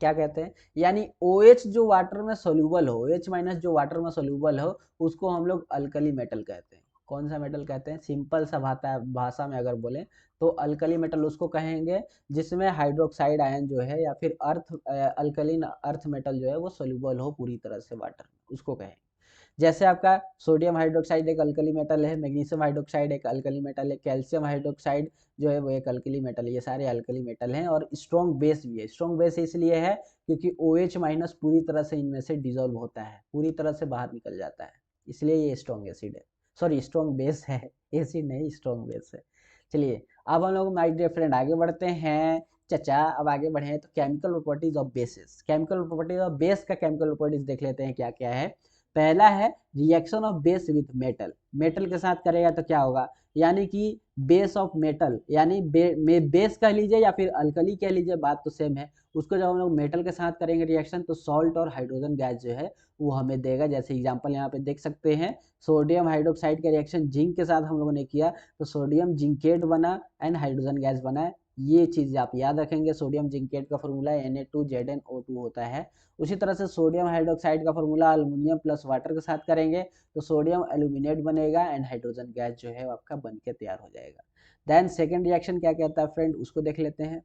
क्या कहते हैं, यानी OH जो वाटर में सोल्यूबल हो, OH माइनस जो वाटर में सोल्यूबल हो, उसको हम लोग अल्कली मेटल कहते हैं। कौन सा मेटल कहते हैं, सिंपल सा भाषा में अगर बोले तो अल्कली मेटल उसको कहेंगे जिसमें हाइड्रोक्साइड आयन जो है या फिर अल्कलीन अर्थ मेटल जो है वो सोल्यूबल हो पूरी तरह से वाटर में, उसको कहेंगे। जैसे आपका सोडियम हाइड्रोक्साइड एक अल्कली मेटल है, मैग्नीशियम हाइड्रोक्साइड एक अल्कली मेटल है, कैल्शियम हाइड्रोक्साइड जो है वो एक अल्कली मेटल है, ये सारे अल्कली मेटल हैं। और स्ट्रॉन्ग बेस भी है, स्ट्रॉन्ग बेस इसलिए है क्योंकि OH माइनस पूरी तरह से इनमें से डिजोल्व होता है, पूरी तरह से बाहर निकल जाता है, इसलिए ये स्ट्रॉन्ग एसिड है, सॉरी स्ट्रॉन्ग बेस है, एसिड नहीं स्ट्रॉन्ग बेस है। चलिए अब हम लोग माय डियर फ्रेंड आगे बढ़ते हैं। चचा अब आगे बढ़े हैं तो chemical properties of basis, chemical properties of base का केमिकल प्रॉपर्टीज देख लेते हैं क्या क्या है। पहला है reaction of base with metal, metal के साथ करेगा तो क्या होगा, यानी कि बेस ऑफ मेटल, यानी बेस कह लीजिए या फिर अल्कली कह लीजिए, बात तो सेम है। उसको जब हम लोग मेटल के साथ करेंगे रिएक्शन तो सॉल्ट और हाइड्रोजन गैस जो है वो हमें देगा। जैसे एग्जांपल यहाँ पे देख सकते हैं, सोडियम हाइड्रोक्साइड का रिएक्शन जिंक के साथ हम लोगों ने किया तो सोडियम जिंकेट बना एंड हाइड्रोजन गैस बना। ये चीज आप याद रखेंगे, सोडियम जिंकेट का फॉर्मूला Na2ZnO2 होता है। उसी तरह से सोडियम हाइड्रोक्साइड का फॉर्मूला अल्युमिनियम प्लस वाटर के साथ करेंगे तो सोडियम एल्यूमिनेट बनेगा एंड हाइड्रोजन गैस जो है आपका बन के तैयार हो जाएगा। देन सेकेंड रिएक्शन क्या कहता है फ्रेंड, उसको देख लेते हैं।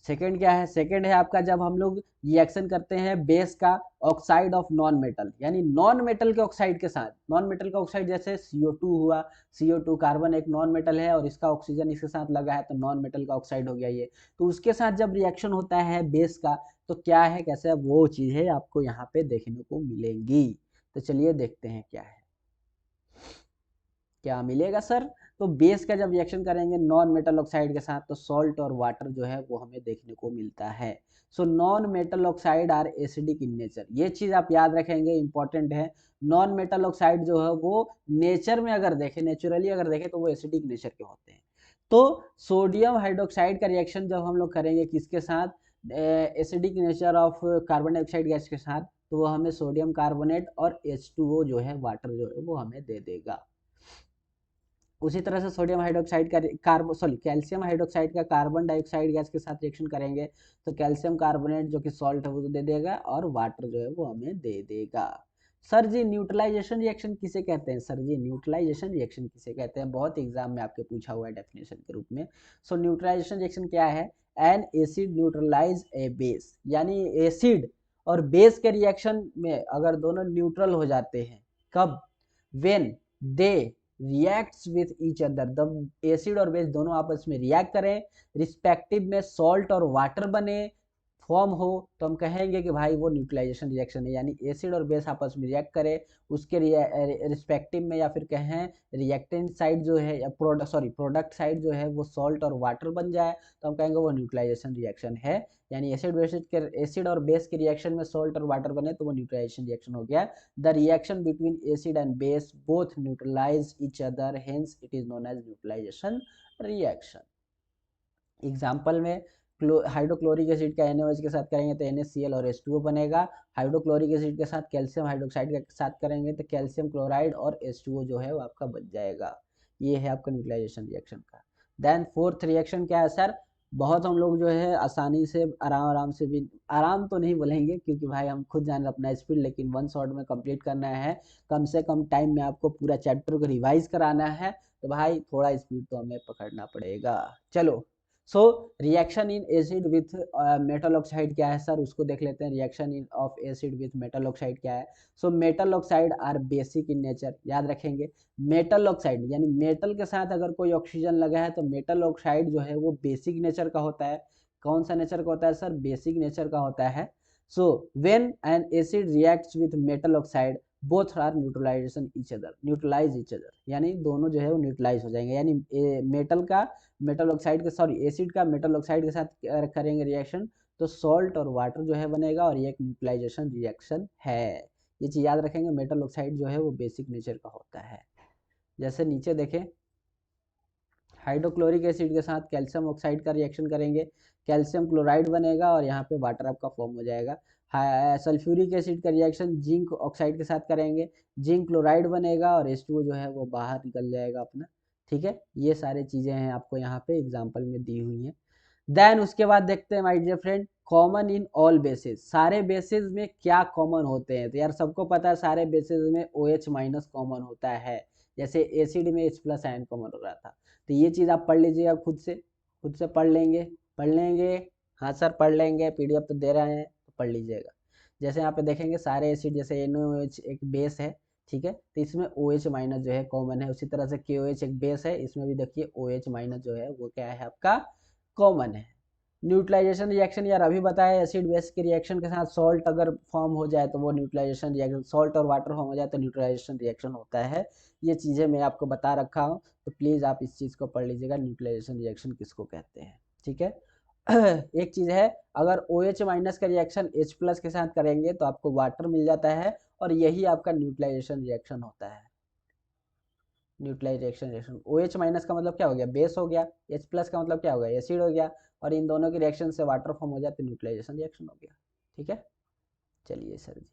सेकेंड क्या है, सेकेंड है आपका जब हम लोग रिएक्शन करते हैं बेस का ऑक्साइड ऑफ नॉन मेटल, यानी नॉन मेटल के ऑक्साइड के साथ, नॉन मेटल का ऑक्साइड जैसे CO2 हुआ, CO2 कार्बन एक नॉन मेटल है और इसका ऑक्सीजन इसके साथ लगा है तो नॉन मेटल का ऑक्साइड हो गया ये। तो उसके साथ जब रिएक्शन होता है बेस का तो क्या है, कैसे, वो चीज है आपको यहाँ पे देखने को मिलेंगी। तो चलिए देखते हैं क्या है, क्या मिलेगा सर। तो बेस का जब रिएक्शन करेंगे नॉन मेटल ऑक्साइड के साथ तो सॉल्ट और वाटर जो है वो हमें देखने को मिलता है। So non metal oxide are acidic in nature, ये चीज आप याद रखेंगे, इंपॉर्टेंट है। नॉन मेटल ऑक्साइड जो है वो नेचर में अगर देखें, नेचुरली अगर देखें तो वो एसिडिक नेचर के होते हैं। तो सोडियम हाइड्रोक्साइड का रिएक्शन जब हम लोग करेंगे किसके साथ, acidic nature of carbon dioxide gas के साथ, तो वो हमें सोडियम कार्बोनेट और H2O जो है वाटर जो है वो हमें दे देगा। उसी तरह से सोडियम हाइड्रोक्साइड का कैल्शियम हाइड्रोक्साइड का कार्बन डाइऑक्साइड गैस के साथ रिएक्शन करेंगे तो कैल्शियम कार्बोनेट जो कि सॉल्ट है वो दे देगा और वाटर जो है वो हमें दे देगा। सर जी न्यूट्रलाइजेशन रिएक्शन किसे कहते हैं, सर जी न्यूट्रलाइजेशन रिएक्शन किसे कहते हैं, बहुत एग्जाम में आपके पूछा हुआ है डेफिनेशन के रूप में। सो न्यूट्रलाइजेशन रिएक्शन क्या है, an acid neutralise a base, यानी एसिड और बेस के रिएक्शन में अगर दोनों न्यूट्रल हो जाते हैं, कब, when they reacts with each other, the acid और बेस दोनों आपस में रिएक्ट करें, रिस्पेक्टिव में सॉल्ट और वाटर बने, फॉर्म हो, तो हम कहेंगे कि भाई वो न्यूट्रलाइजेशन रिएक्शन है। यानी एसिड और बेस आपस में रिएक्ट करे, उसके रिस्पेक्टिव में या फिर कहें रिएक्टेंट साइड जो है या प्रोडक्ट साइड जो है वो सॉल्ट और वाटर बन जाए तो हम कहेंगे वो न्यूट्रलाइजेशन रिएक्शन है। यानी एसिड और बेस के रिएक्शन में सॉल्ट और वाटर बने तो वो न्यूट्रलाइजेशन रिएक्शन हो गया। The reaction between acid and base both neutralise each other, hence it is known as neutralisation reaction. Example में हाइड्रोक्लोरिक एसिड का NaOH के साथ करेंगे तो NaCl और H2O बनेगा। हाइड्रोक्लोरिक एसिड के साथ कैल्शियम हाइड्रोक्साइड के साथ करेंगे तो कैल्शियम क्लोराइड और H2O जो है वो आपका बन जाएगा। ये है आपका न्यूट्रलाइजेशन रिएक्शन का। देन फोर्थ रिएक्शन क्या है सर, बहुत हम लोग जो है आसानी से आराम से भी, आराम तो नहीं बोलेंगे क्योंकि भाई हम खुद जान अपना स्पीड, लेकिन वन शॉट में कंप्लीट करना है, कम से कम टाइम में आपको पूरा चैप्टर को रिवाइज कराना है, तो भाई थोड़ा स्पीड तो हमें पकड़ना पड़ेगा। चलो so reaction in acid with metal oxide क्या है सर, उसको देख लेते हैं। Reaction in of acid with metal oxide क्या है। So metal oxide are basic in nature, याद रखेंगे मेटल ऑक्साइड यानी मेटल के साथ अगर कोई ऑक्सीजन लगा है तो मेटल ऑक्साइड जो है वो बेसिक नेचर का होता है। कौन सा नेचर का होता है सर, बेसिक नेचर का होता है। So when an acid reacts with metal oxide both are neutralisation each other, neutralise each other, यानी दोनों जो है वो न्यूट्रलाइज हो जाएंगे। यानी मेटल ऑक्साइड के एसिड का मेटल ऑक्साइड के साथ करेंगे रिएक्शन तो सॉल्ट और वाटर जो है बनेगा और ये एक न्यूट्रलाइजेशन रिएक्शन है। ये चीज याद रखेंगे, मेटल ऑक्साइड जो है वो बेसिक नेचर का होता है। जैसे नीचे देखें, हाइड्रोक्लोरिक एसिड के साथ कैल्शियम ऑक्साइड का रिएक्शन करेंगे, कैल्शियम क्लोराइड बनेगा और यहाँ पे वाटर आपका फॉर्म हो जाएगा। सल्फ्यूरिक एसिड का रिएक्शन जिंक ऑक्साइड के साथ करेंगे, जिंक क्लोराइड बनेगा और H2O जो है वो बाहर निकल जाएगा अपना। ठीक है, ये सारी चीज़ें हैं आपको यहाँ पे एग्जाम्पल में दी हुई हैं। देन उसके बाद देखते हैं my dear friend, common in all bases, सारे बेसिस में क्या कॉमन होते हैं। तो यार सबको पता है सारे बेसिस में OH माइनस कॉमन होता है, जैसे एसिड में H प्लस आयन कॉमन हो रहा था। तो ये चीज़ आप पढ़ लीजिएगा खुद से पढ़ लेंगे। हाँ सर पढ़ लेंगे, PDF तो दे रहे हैं तो पढ़ लीजिएगा। जैसे यहाँ पे देखेंगे सारे एसिड, जैसे NaOH एक बेस है, ठीक है, तो इसमें OH माइनस जो है कॉमन है। उसी तरह से KOH एक बेस है, इसमें भी देखिए OH माइनस जो है वो क्या है आपका कॉमन है। न्यूट्रलाइजेशन रिएक्शन यार अभी बताया, एसिड बेस के रिएक्शन के साथ सॉल्ट अगर फॉर्म हो जाए तो वो न्यूट्रलाइजेशन रिएक्शन, सॉल्ट और वाटर फॉर्म हो जाए तो न्यूट्रलाइजेशन रिएक्शन होता है। ये चीज़ें मैं आपको बता रखा हूँ, तो प्लीज़ आप इस चीज़ को पढ़ लीजिएगा, न्यूट्रलाइजेशन रिएक्शन किसको कहते हैं। ठीक है एक चीज़ है, अगर OH माइनस का रिएक्शन H प्लस के साथ करेंगे तो आपको वाटर मिल जाता है, और यही आपका न्यूट्रलाइजेशन रिएक्शन होता है। न्यूट्रलाइजेशन रिएक्शन, OH माइनस का मतलब क्या हो गया, बेस हो गया, H प्लस का मतलब क्या हो गया, एसिड हो गया, और इन दोनों के रिएक्शन से वाटर फॉर्म हो जाए तो न्यूट्रलाइजेशन रिएक्शन हो गया। ठीक है, चलिए सर जी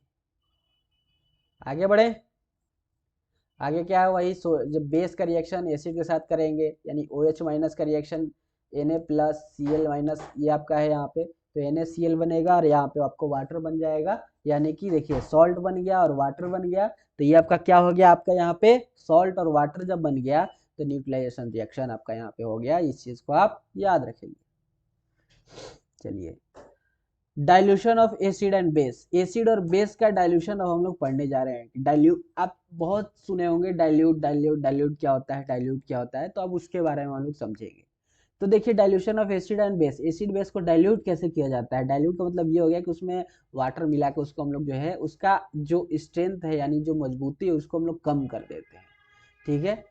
आगे बढ़े। आगे क्या है, वही जब बेस का रिएक्शन एसिड के साथ करेंगे, यानी OH माइनस का reaction Na plus Cl minus, ये आपका है यहाँ पे, तो NaCl बनेगा और यहाँ पे आपको वाटर बन जाएगा। यानी कि देखिए सॉल्ट बन गया और वाटर बन गया, तो ये आपका क्या हो गया, आपका यहाँ पे सॉल्ट और वाटर जब बन गया तो न्यूट्रलाइजेशन रिएक्शन आपका यहाँ पे हो गया। इस चीज़ को आप याद रखेंगे। चलिए, dilution of acid and base, acid और बेस का डाइल्यूशन अब हम लोग पढ़ने जा रहे हैं। डाइल्यूट आप बहुत सुने होंगे, डाइल्यूट क्या होता है, डाइल्यूट क्या होता है, तो अब उसके बारे में हम लोग समझेंगे। तो देखिए dilution of acid and base, acid base को डाइल्यूट कैसे किया जाता है। डाइल्यूट का मतलब ये हो गया कि उसमें वाटर मिला के उसको हम लोग जो है उसका जो स्ट्रेंथ है यानी जो मजबूती है उसको हम लोग कम कर देते हैं। ठीक है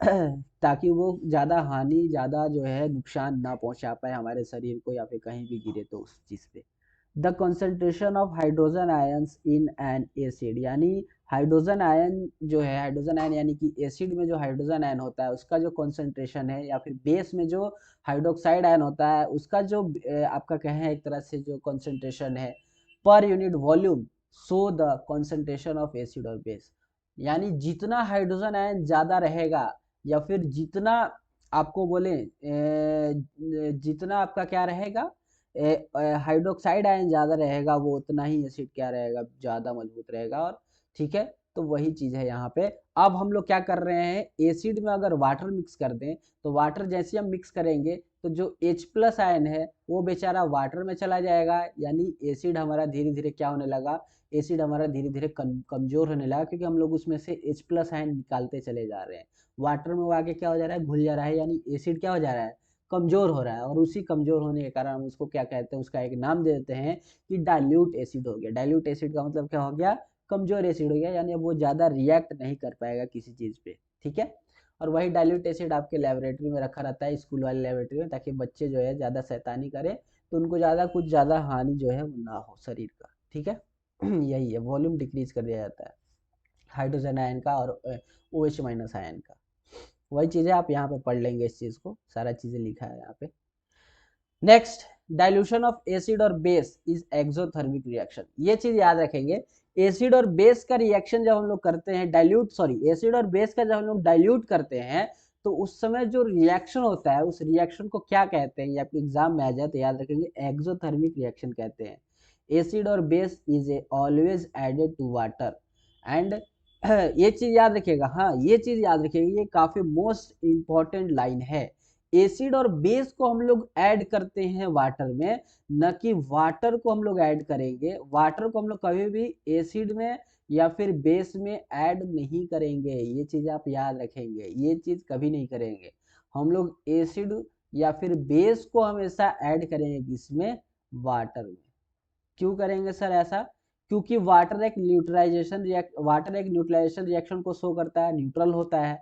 ताकि वो ज़्यादा हानि, ज़्यादा जो है नुकसान ना पहुंचा पाए हमारे शरीर को, या फिर कहीं भी गिरे तो उस चीज़ पे। The concentration of hydrogen ions in an acid, यानी हाइड्रोजन आयन जो है, हाइड्रोजन आयन यानी कि एसिड में जो हाइड्रोजन आयन होता है उसका जो कंसंट्रेशन है, या फिर बेस में जो हाइड्रोक्साइड आयन होता है उसका जो आपका कहें एक तरह से जो कंसंट्रेशन है per unit volume, so the concentration of acid और बेस, यानी जितना हाइड्रोजन आयन ज़्यादा रहेगा, या फिर जितना आपको बोले जितना आपका क्या रहेगा, हाइड्रोक्साइड आयन ज़्यादा रहेगा, वो उतना ही एसिड क्या रहेगा, ज़्यादा मजबूत रहेगा। और ठीक है, तो वही चीज़ है यहाँ पे। अब हम लोग क्या कर रहे हैं, एसिड में अगर वाटर मिक्स कर दें तो वाटर जैसे हम मिक्स करेंगे तो जो H प्लस आयन है वो बेचारा वाटर में चला जाएगा, यानी एसिड हमारा धीरे धीरे क्या होने लगा, एसिड हमारा धीरे धीरे कमजोर होने लगा, क्योंकि हम लोग उसमें से H प्लस आयन निकालते चले जा रहे हैं। वाटर में वो आके क्या हो जा रहा है, घुल जा रहा है, यानी एसिड क्या हो जा रहा है, कमजोर हो रहा है। और उसी कमजोर होने के कारण हम उसको क्या कहते हैं, उसका एक नाम दे देते हैं कि डाइल्यूट एसिड हो गया। डाइल्यूट एसिड का मतलब क्या हो गया, कमजोर एसिड हो गया, यानी अब वो ज़्यादा रिएक्ट नहीं कर पाएगा किसी चीज़ पे। ठीक है, और वही डाइल्यूट एसिड आपके लेबोरेटरी में रखा रहता है, स्कूल वाले लेबोरेटरी में, ताकि बच्चे जो है ज़्यादा शैतानी करें तो उनको ज़्यादा हानि जो है वो ना हो शरीर का। ठीक है यही है, वॉल्यूम डिक्रीज कर दिया जाता है हाइड्रोजन आयन का और OH माइनस आयन का। वही चीज़ें आप यहाँ पे पढ़ लेंगे, इस चीज़ को सारा चीज़ें लिखा है यहाँ पे। नेक्स्ट, डाइल्यूशन ऑफ एसिड और बेस इज एक्सोथर्मिक रिएक्शन, ये चीज याद रखेंगे। एसिड और बेस का रिएक्शन जब हम लोग करते हैं, एसिड और बेस का जब हम लोग डाइल्यूट करते हैं तो उस समय जो रिएक्शन होता है उस रिएक्शन को क्या कहते हैं, ये आपके एग्जाम में आ जाए तो याद रखेंगे, एक्सोथर्मिक रिएक्शन कहते हैं। एसिड और base is always added to water and ये चीज याद रखिएगा, हाँ ये चीज याद रखिएगा, ये काफी मोस्ट इंपॉर्टेंट लाइन है। एसिड और बेस को हम लोग ऐड करते हैं वाटर में, न कि वाटर को हम लोग ऐड करेंगे। वाटर को हम लोग कभी भी एसिड में या फिर बेस में ऐड नहीं करेंगे, ये चीज आप याद रखेंगे, ये चीज कभी नहीं करेंगे। हम लोग एसिड या फिर बेस को हमेशा ऐड करेंगे किसमें, वाटर में। क्यों करेंगे सर ऐसा, क्योंकि वाटर एक न्यूट्रलाइजेशन रिएक्शन को शो करता है, न्यूट्रल होता है।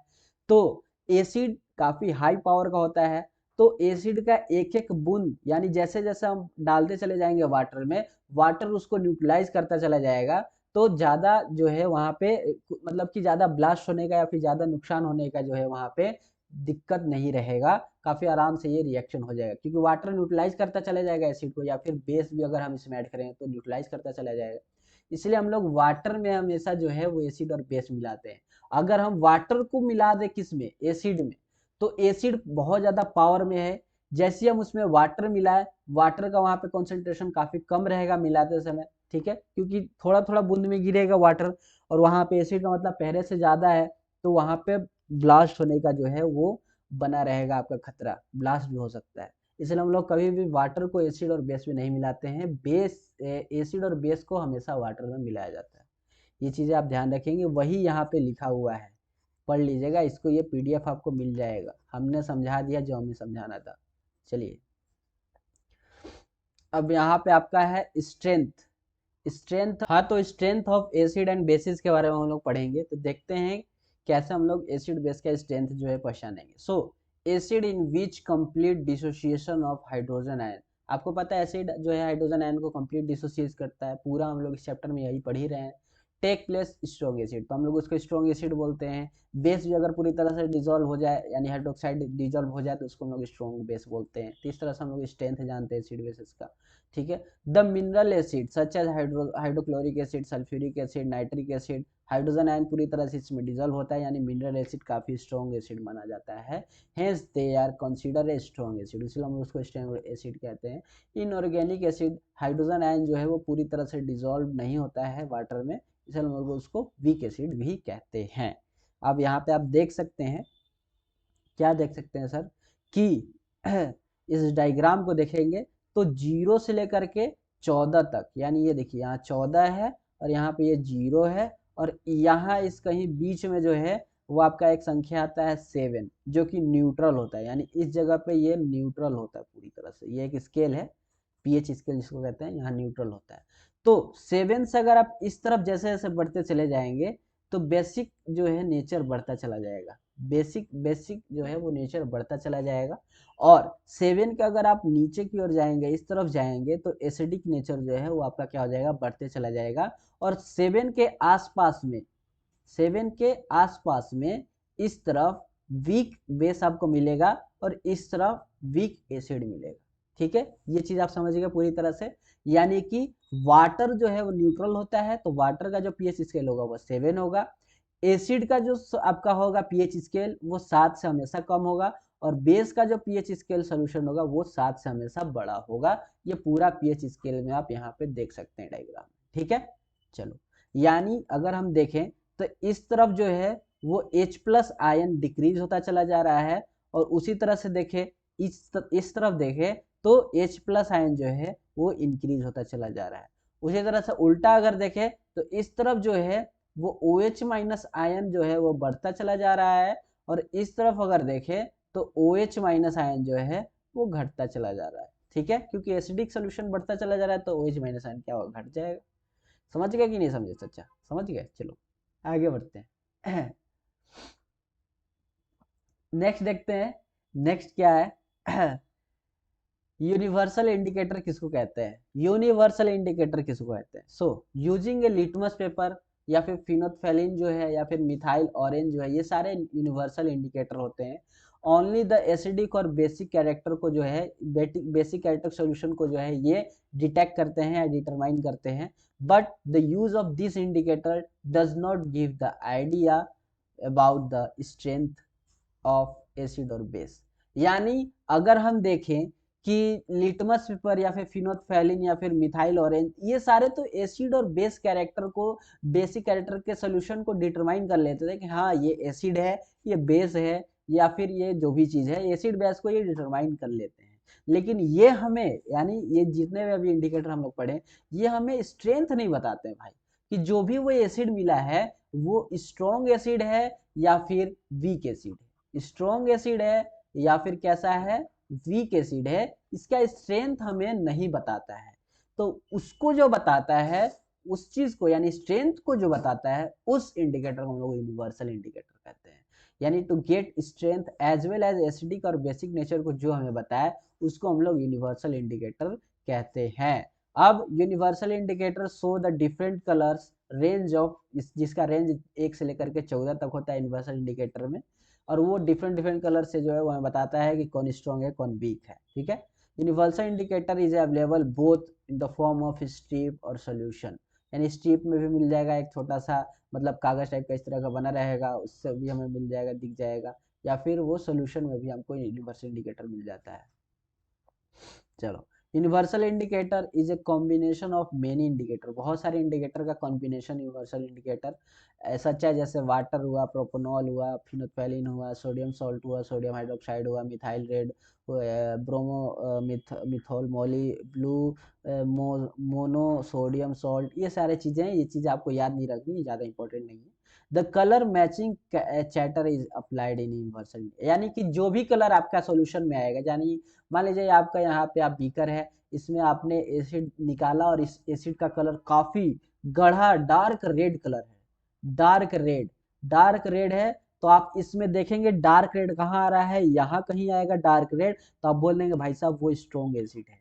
तो एसिड काफी हाई पावर का होता है, तो एसिड का एक एक बूंद, यानी जैसे जैसे हम डालते चले जाएंगे वाटर में, वाटर उसको न्यूट्रलाइज करता चला जाएगा, तो ज्यादा जो है वहां पे मतलब कि ज्यादा ब्लास्ट होने का या फिर ज्यादा नुकसान होने का जो है वहां पे दिक्कत नहीं रहेगा, काफ़ी आराम से ये रिएक्शन हो जाएगा, क्योंकि वाटर न्यूट्रलाइज करता चला जाएगा एसिड को, या फिर बेस भी अगर हम इसमें ऐड करें तो न्यूट्रलाइज करता चला जाएगा। इसलिए हम लोग वाटर में हमेशा जो है वो एसिड और बेस मिलाते हैं। अगर हम वाटर को मिला दें किस में, एसिड में, तो एसिड बहुत ज़्यादा पावर में है, जैसे हम उसमें वाटर मिलाए, वाटर का वहाँ पे कॉन्सेंट्रेशन काफ़ी कम रहेगा मिलाते समय, ठीक है, क्योंकि थोड़ा थोड़ा बूंद में गिरेगा वाटर, और वहाँ पे एसिड का मतलब पहले से ज़्यादा है, तो वहाँ पे ब्लास्ट होने का जो है वो बना रहेगा आपका खतरा, ब्लास्ट भी हो सकता है। इसलिए हम लोग कभी भी वाटर को एसिड और बेस में नहीं मिलाते हैं, एसिड और बेस को हमेशा वाटर में मिलाया जाता है। ये चीज़ें आप ध्यान रखेंगे, वही यहाँ पे लिखा हुआ है, पढ़ लीजिएगा इसको, ये पीडीएफ आपको मिल जाएगा, हमने समझा दिया जो हमें समझाना था। चलिए अब यहाँ पे आपका है स्ट्रेंथ। स्ट्रेंथ, हाँ, तो strength of acid and bases के बारे में हम लोग पढ़ेंगे, तो देखते हैं कैसे हम लोग एसिड बेस का स्ट्रेंथ जो है पहचानेंगे। सो acid in which complete dissociation of hydrogen ion, आपको पता है एसिड जो है हाइड्रोजन आयन को कंप्लीट डिसोसिएट करता है, पूरा हम लोग इस चैप्टर में यही पढ़ ही रहे हैं। टेक प्लेस स्ट्रॉन्ग एसिड, तो हम लोग उसको स्ट्रॉन्ग एसिड बोलते हैं। बेस भी अगर पूरी तरह से डिजोल्व हो जाए, यानी हाइड्रोक्साइड डिजोल्व हो जाए, तो उसको हम लोग स्ट्रॉन्ग बेस बोलते हैं। तो इस तरह से हम लोग स्ट्रेंथ जानते हैं एसिड बेसिस का, ठीक है। The mineral acid such as hydrochloric acid, sulphuric acid, nitric acid, hydrogen ion पूरी तरह से इसमें डिजोल्व होता है, यानी मिनरल एसिड काफी स्ट्रॉन्ग एसिड माना जाता है, hence they are consider a strong acid, इसलिए हम उसको स्ट्रॉन्ग एसिड कहते हैं। इनऑर्गेनिक एसिड, हाइड्रोजन आयन जो है वो पूरी तरह से डिजोल्व नहीं होता है वाटर में, इसलिए हम लोग उसको वीक एसिड भी कहते हैं। अब यहाँ पे आप देख सकते हैं, क्या देख सकते हैं सर, कि इस डायग्राम को देखेंगे तो 0 से लेकर के 14 तक, यानी ये देखिए यहाँ 14 है और यहाँ पे ये 0 है, और यहाँ इस कहीं बीच में जो है वो आपका एक संख्या आता है 7, जो कि न्यूट्रल होता है, यानी इस जगह पे ये न्यूट्रल होता है पूरी तरह से। ये एक स्केल है, पीएच स्केल जिसको कहते हैं, यहाँ न्यूट्रल होता है। तो 7 से अगर आप इस तरफ जैसे जैसे बढ़ते चले जाएंगे, तो बेसिक जो है नेचर बढ़ता चला जाएगा, बेसिक बेसिक जो है वो नेचर बढ़ता चला जाएगा। और 7 के अगर आप नीचे की ओर जाएंगे, इस तरफ जाएंगे, तो एसिडिक नेचर जो है वो आपका क्या हो जाएगा, बढ़ते चला जाएगा। और 7 के आसपास में, 7 के आसपास में इस तरफ वीक बेस आपको मिलेगा और इस तरफ वीक एसिड मिलेगा, ठीक है। ये चीज आप समझिएगा पूरी तरह से, यानी कि वाटर जो है वो न्यूट्रल होता है, तो वाटर का जो पीएच स्केल होगा वो 7 होगा, एसिड का जो आपका होगा पीएच स्केल वो 7 से हमेशा कम होगा, और बेस का जो पीएच स्केल सोल्यूशन होगा वो 7 से हमेशा बड़ा होगा। ये पूरा पीएच स्केल में आप यहाँ पे देख सकते हैं डायग्राम, ठीक है। चलो, यानी अगर हम देखें तो इस तरफ जो है वो H प्लस आयन डिक्रीज होता चला जा रहा है, और उसी तरह से देखें इस तरफ देखें तो H प्लस आयन जो है वो इंक्रीज होता चला जा रहा है। उसी तरह से उल्टा अगर देखें तो इस तरफ जो है वो OH माइनस आयन जो है वो बढ़ता चला जा रहा है, और इस तरफ अगर देखें तो OH माइनस आयन जो है वो घटता चला जा रहा है, ठीक है, क्योंकि एसिडिक सोल्यूशन बढ़ता चला जा रहा है तो OH माइनस आयन क्या होगा, घट जाएगा। समझ गया कि नहीं समझे सच्चा, समझ गए। चलो आगे बढ़ते हैं। नेक्स्ट देखते हैं, नेक्स्ट क्या है, यूनिवर्सल इंडिकेटर किसको कहते हैं, यूनिवर्सल इंडिकेटर किसको कहते हैं। सो यूजिंग ए लिटमस पेपर या फिर फिनोल्फथालीन जो है या फिर मिथाइल ऑरेंज जो है, ये सारे यूनिवर्सल इंडिकेटर होते हैं। ओनली द एसिडिक और बेसिक कैरेक्टर को जो है, बेसिक कैरेक्टर सॉल्यूशन को जो है ये डिटेक्ट करते हैं या डिटरमाइन करते हैं, but the use of this indicator does not give the idea about the strength of acid और बेस। यानी अगर हम देखें कि लिटमस पेपर या फिर फिनोल्फथालीन या फिर मिथाइल ऑरेंज, ये सारे तो एसिड और बेस कैरेक्टर को, बेसिक कैरेक्टर के सोल्यूशन को डिटरमाइन कर लेते थे कि हाँ ये एसिड है, ये बेस है, या फिर ये जो भी चीज है एसिड बेस को ये डिटरमाइन कर लेते हैं। लेकिन ये हमें, यानी ये जितने भी अभी इंडिकेटर हम लोग पढ़े, ये हमें स्ट्रेंथ नहीं बताते हैं भाई, कि जो भी वो एसिड मिला है वो स्ट्रॉन्ग एसिड है या फिर वीक एसिड है, स्ट्रॉन्ग एसिड है या फिर कैसा है, वीक एसिड है, इसका स्ट्रेंथ हमें नहीं बताता है। तो उसको जो बताता है, उस चीज को यानी स्ट्रेंथ को जो बताता है, उस इंडिकेटर को हम लोग यूनिवर्सल इंडिकेटर कहते हैं। यानी to get strength as well as acidic और बेसिक नेचर को जो हमें बताए, उसको हम लोग यूनिवर्सल इंडिकेटर कहते हैं। अब universal indicator show the different colours range of, जिसका रेंज 1 से लेकर के 14 तक होता है यूनिवर्सल इंडिकेटर में। और वो डिफरेंट डिफरेंट कलर से जो है वो हमें बताता है कि कौन स्ट्रॉन्ग है कौन वीक है, ठीक है। Universal indicator is available both in the form of strip और सोल्यूशन, यानी स्ट्रिप में भी मिल जाएगा, एक छोटा सा मतलब कागज टाइप का इस तरह का बना रहेगा, उससे भी हमें मिल जाएगा, दिख जाएगा, या फिर वो सोल्यूशन में भी हमको यूनिवर्सल इंडिकेटर मिल जाता है। चलो, universal indicator is a combination of many indicator, बहुत सारे इंडिकेटर का कॉम्बिनेशन यूनिवर्सल इंडिकेटर ऐसा है, जैसे वाटर हुआ, प्रोपोनॉल हुआ, फिनोल्फथालीन हुआ, सोडियम सॉल्ट हुआ, सोडियम हाइड्रोक्साइड हुआ, मिथाइल रेड, ब्रोमो मिथॉल मोली ब्लू मोनो सोडियम सॉल्ट, ये सारे चीज़ें हैं, ये चीज़ें आपको याद नहीं रखनी, ज़्यादा इंपॉर्टेंट नहीं है। The colour matching chatter is applied in universal, यानी कि जो भी कलर आपका सोल्यूशन में आएगा, यानी मान लीजिए आपका यहाँ पे आप बीकर है, इसमें आपने एसिड निकाला और इस एसिड का कलर काफी गाढ़ा डार्क रेड कलर है, डार्क रेड है, तो आप इसमें देखेंगे डार्क रेड कहाँ आ रहा है, यहाँ कहीं आएगा डार्क रेड, तो आप बोल देंगे भाई साहब वो स्ट्रॉन्ग एसिड है।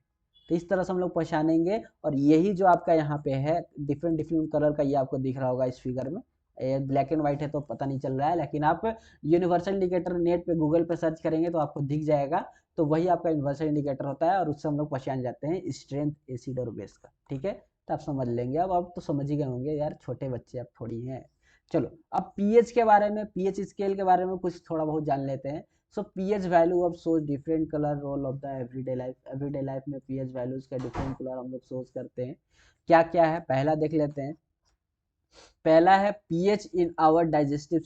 तो इस तरह से हम लोग पहचानेंगे, और यही जो आपका यहाँ पे है डिफरेंट डिफरेंट कलर का, ये आपको दिख रहा होगा इस फिगर में, ब्लैक एंड व्हाइट है तो पता नहीं चल रहा है, लेकिन आप यूनिवर्सल इंडिकेटर नेट पे गूगल पे सर्च करेंगे तो आपको दिख जाएगा, तो वही आपका यूनिवर्सल इंडिकेटर होता है, और उससे हम लोग पहचान जाते हैं स्ट्रेंथ एसिड और बेस का, ठीक है। तो आप समझ लेंगे, अब आप तो समझ ही गए होंगे यार, छोटे बच्चे आप थोड़ी हैं। चलो, अब पीएच के बारे में, पीएच स्केल के बारे में कुछ थोड़ा बहुत जान लेते हैं। So pH value of source different colour role of the everyday life में पीएच वैल्यूज का डिफरेंट कलर हम लोग सोर्स करते हैं, क्या क्या है, पहला देख लेते हैं। पहला है pH in our digestive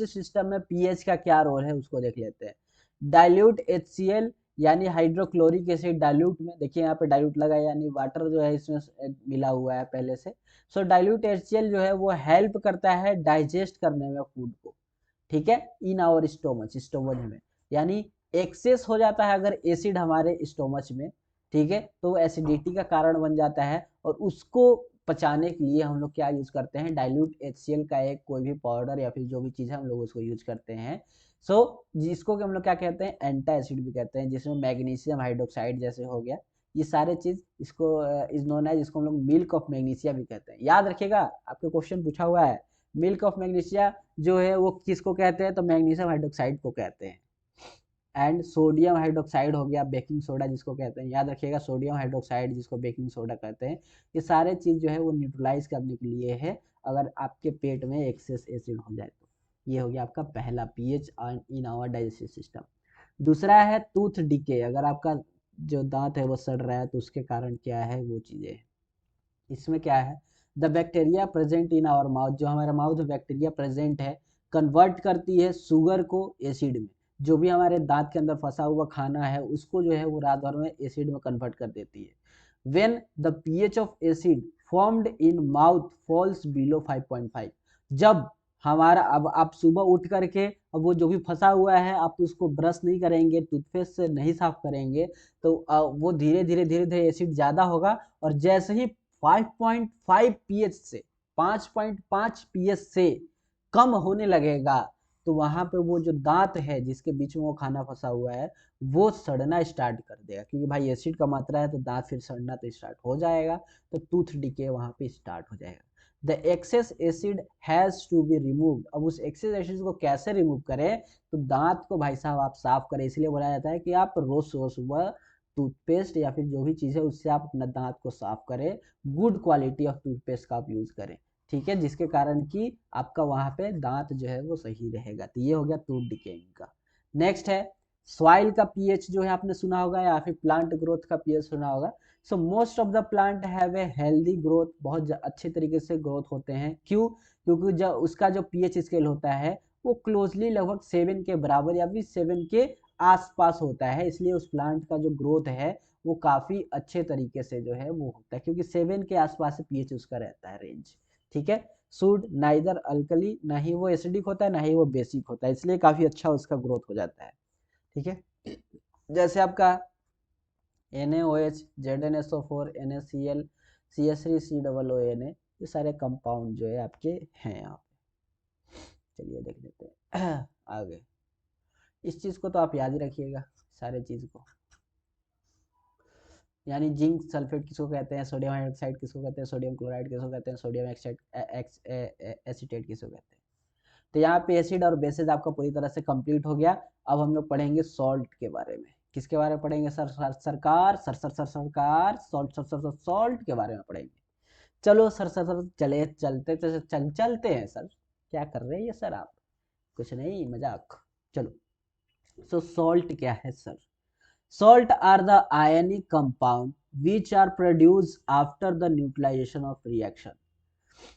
system में पीएच का क्या रोल है उसको देख लेते हैं। डाइल्यूट HCl यानी हाइड्रोक्लोरिक एसिड डाइल्यूट में, देखिए यहाँ पे डाइल्यूट लगा है, यानी वाटर जो है इसमें मिला हुआ है पहले से। सो डाइल्यूट HCl जो है वो हेल्प करता है डाइजेस्ट करने में फूड को, ठीक है, इन आवर स्टोमच में, यानी एक्सेस हो जाता है अगर एसिड हमारे स्टोमच में, ठीक है, तो वो एसिडिटी का कारण बन जाता है, और उसको पचाने के लिए हम लोग क्या यूज करते हैं, डाइल्यूट HCl का एक कोई भी पाउडर या फिर जो भी चीज़ है हम लोग उसको यूज करते हैं। सो जिसको कि हम लोग क्या कहते हैं, एंटा एसिड भी कहते हैं, जिसमें मैग्नीशियम हाइड्रोक्साइड जैसे हो गया, ये सारे चीज इसको इज नोन एज, इसको हम लोग मिल्क ऑफ मैग्नीशिया भी कहते हैं, याद रखिएगा आपके क्वेश्चन पूछा हुआ है। मिल्क ऑफ मैग्नीशिया जो है वो किसको कहते हैं, तो मैग्नीशियम हाइड्रोक्साइड को कहते हैं। एंड सोडियम हाइड्रोक्साइड हो गया बेकिंग सोडा जिसको कहते हैं, याद रखिएगा, सोडियम हाइड्रोक्साइड जिसको बेकिंग सोडा कहते हैं, ये सारे चीज जो है वो न्यूट्रलाइज करने के लिए है अगर आपके पेट में एक्सेस एसिड हो जाए तो। ये हो गया आपका पहला pH in our digestive system. दूसरा है टूथ डिके, अगर आपका जो दांत है वो सड़ रहा है तो उसके कारण क्या है वो चीजें, इसमें क्या है, the bacteria present in our mouth, जो हमारे माउथ में बैक्टीरिया प्रेजेंट है, कन्वर्ट करती है शुगर को एसिड में, जो भी हमारे दांत के अंदर फंसा हुआ खाना है उसको जो है वो रात भर में एसिड में कन्वर्ट कर देती है। When the pH of acid formed in mouth falls below 5.5, जब हमारा, अब आप सुबह उठ करके अब वो जो भी फंसा हुआ है आप उसको ब्रश नहीं करेंगे, टूथपेस्ट से नहीं साफ करेंगे, तो वो धीरे धीरे धीरे धीरे एसिड ज़्यादा होगा, और जैसे ही 5.5 पीएच से 5.5 पीएच से कम होने लगेगा, तो वहां पे वो जो दांत है जिसके बीच में वो खाना फंसा हुआ है वो सड़ना स्टार्ट कर देगा, क्योंकि भाई एसिड का मात्रा है तो दांत फिर सड़ना तो स्टार्ट हो जाएगा, तो टूथ डिके वहां पे स्टार्ट हो जाएगा। The excess acid has to be removed, अब उस एक्सेस एसिड को कैसे रिमूव करें, तो दांत को भाई साहब आप साफ करें, इसलिए बोला जाता है कि आप रोज सुबह सुबह टूथपेस्ट या फिर जो भी चीज़ है उससे आप अपना दांत को साफ करें, गुड क्वालिटी ऑफ टूथपेस्ट का आप यूज़ करें, ठीक है, जिसके कारण कि आपका वहाँ पे दांत जो है वो सही रहेगा। तो ये हो गया टूथ डिकेइंग का। नेक्स्ट है सॉइल का पीएच, जो है आपने सुना होगा, या फिर प्लांट ग्रोथ का पीएच सुना होगा। So most of the plant have a healthy growth, बहुत अच्छे तरीके से ग्रोथ होते हैं, क्यों, क्योंकि जब उसका जो पीएच स्केल होता है वो क्लोजली लगभग 7 के बराबर या फिर 7 के आसपास होता है, इसलिए उस प्लांट का जो ग्रोथ है वो काफी अच्छे तरीके से जो है वो होता है, क्योंकि 7 के आसपास से पीएच उसका रहता है रेंज, ठीक है। सूड नाइदर अल्कली, ना ही वो एसिडिक होता है ना ही वो बेसिक होता है, इसलिए काफी अच्छा उसका ग्रोथ हो जाता है, ठीक है। जैसे आपका NaOH, ZnSO4, NaCl, CH3, COONA, ये सारे कंपाउंड जो है आपके हैं यहाँ पे। चलिए देख लेते हैं आगे, इस चीज को तो आप याद ही रखिएगा सारे चीज को, यानी जिंक सल्फेट किसको कहते हैं, सोडियम हाइड्रोक्साइड किसको कहते हैं, सोडियम क्लोराइड किसको कहते हैं, सोडियम एसिटेट किसको कहते हैं। तो यहाँ पे एसिड और बेसिस आपका पूरी तरह से कंप्लीट हो गया। अब हम लोग पढ़ेंगे सॉल्ट के बारे में। किसके बारे में पढ़ेंगे सर? सरकार सरकार सॉल्ट के बारे में पढ़ेंगे। चलो सर सर सर चले चलते चलते हैं सर। क्या कर रहे हैं ये सर आप? कुछ नहीं, मजाक। चलो, सो सॉल्ट क्या है sir? Salt are the ionic compound which are produced after the neutralization of reaction।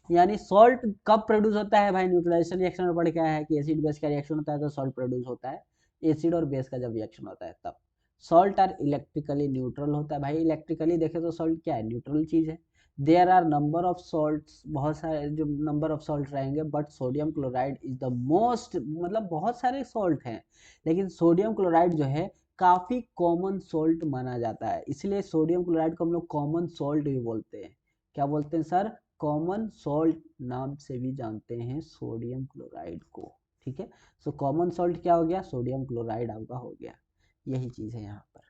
यानी सॉल्ट कब प्रोड्यूस होता है भाई? न्यूट्रलाइजेशन रिएक्शन में पढ़ क्या है कि एसिड बेस का रिएक्शन होता है तो सॉल्ट प्रोड्यूस होता है। एसिड और बेस का जब रिएक्शन होता है तब। सॉल्ट आर इलेक्ट्रिकली न्यूट्रल होता है भाई। इलेक्ट्रिकली देखे तो सॉल्ट क्या है? न्यूट्रल चीज है। There are number of salts, बहुत सारे जो नंबर ऑफ सॉल्ट रहेंगे, but sodium chloride is the most, मतलब बहुत सारे सॉल्ट हैं लेकिन सोडियम क्लोराइड जो है काफी कॉमन सॉल्ट माना जाता है, इसलिए सोडियम क्लोराइड को हम लोग कॉमन सॉल्ट भी बोलते हैं। क्या बोलते हैं सर? कॉमन सॉल्ट नाम से भी जानते हैं सोडियम क्लोराइड को। ठीक है, सो कॉमन सॉल्ट क्या हो गया? सोडियम क्लोराइड आपका हो गया। यही चीज है यहाँ पर।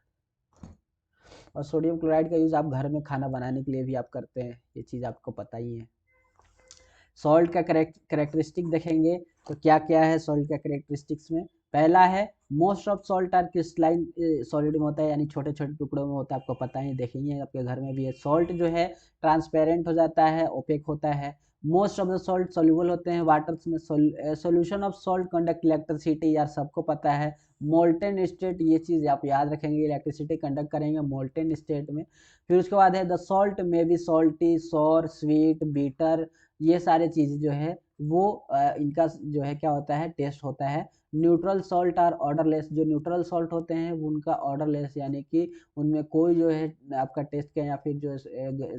और सोडियम क्लोराइड का यूज आप घर में खाना बनाने के लिए भी आप करते हैं, ये चीज आपको पता ही है। सॉल्ट का करेक्टरिस्टिक देखेंगे तो क्या क्या है सॉल्ट का करेक्टरिस्टिक्स में? पहला है most of salt are crystalline solid में होता है, यानी छोटे छोटे टुकड़ों में होता है, आपको पता ही, देखेंगे आपके घर में भी है। सॉल्ट जो है ट्रांसपेरेंट हो जाता है, ओपेक होता है। Most of the salt soluble होते हैं वाटर्स में। Solution of salt conduct electricity, यार सबको पता है। मोल्टेन स्टेट, ये चीज आप याद रखेंगे, इलेक्ट्रिसिटी कंडक्ट करेंगे मोल्टेन स्टेट में। फिर उसके बाद है द सॉल्ट में be salty, sour, sweet, bitter, ये सारे चीज़ जो है वो इनका जो है क्या होता है? टेस्ट होता है। न्यूट्रल सॉल्ट आर ऑर्डरलेस, जो न्यूट्रल सॉल्ट होते हैं वो उनका ऑर्डरलेस, यानी कि उनमें कोई जो है आपका टेस्ट का या फिर जो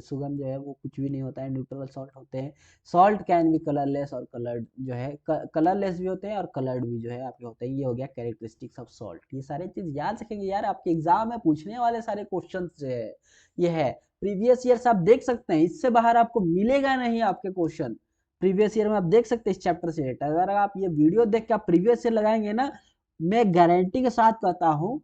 सुगंध जो है वो कुछ भी नहीं होता है, न्यूट्रल सॉल्ट होते हैं। सॉल्ट कैन बी कलरलेस और कलर्ड, जो है कलरलेस भी होते हैं और कलर्ड भी जो है आपके होते हैं। ये हो गया कैरेक्टरिस्टिक्स ऑफ सॉल्ट। ये सारी चीज़ याद रखेंगे यार, आपके एग्जाम में पूछने वाले सारे क्वेश्चन जो है ये है। प्रीवियस ईयर्स आप देख सकते हैं, इससे बाहर आपको मिलेगा नहीं आपके क्वेश्चन। प्रीवियस ईयर में आप देख सकते हैं इस चैप्टर से रिलेटेड। अगर आप ये वीडियो देख के आप प्रीवियस ईयर लगाएंगे ना, मैं गारंटी के साथ कहता हूं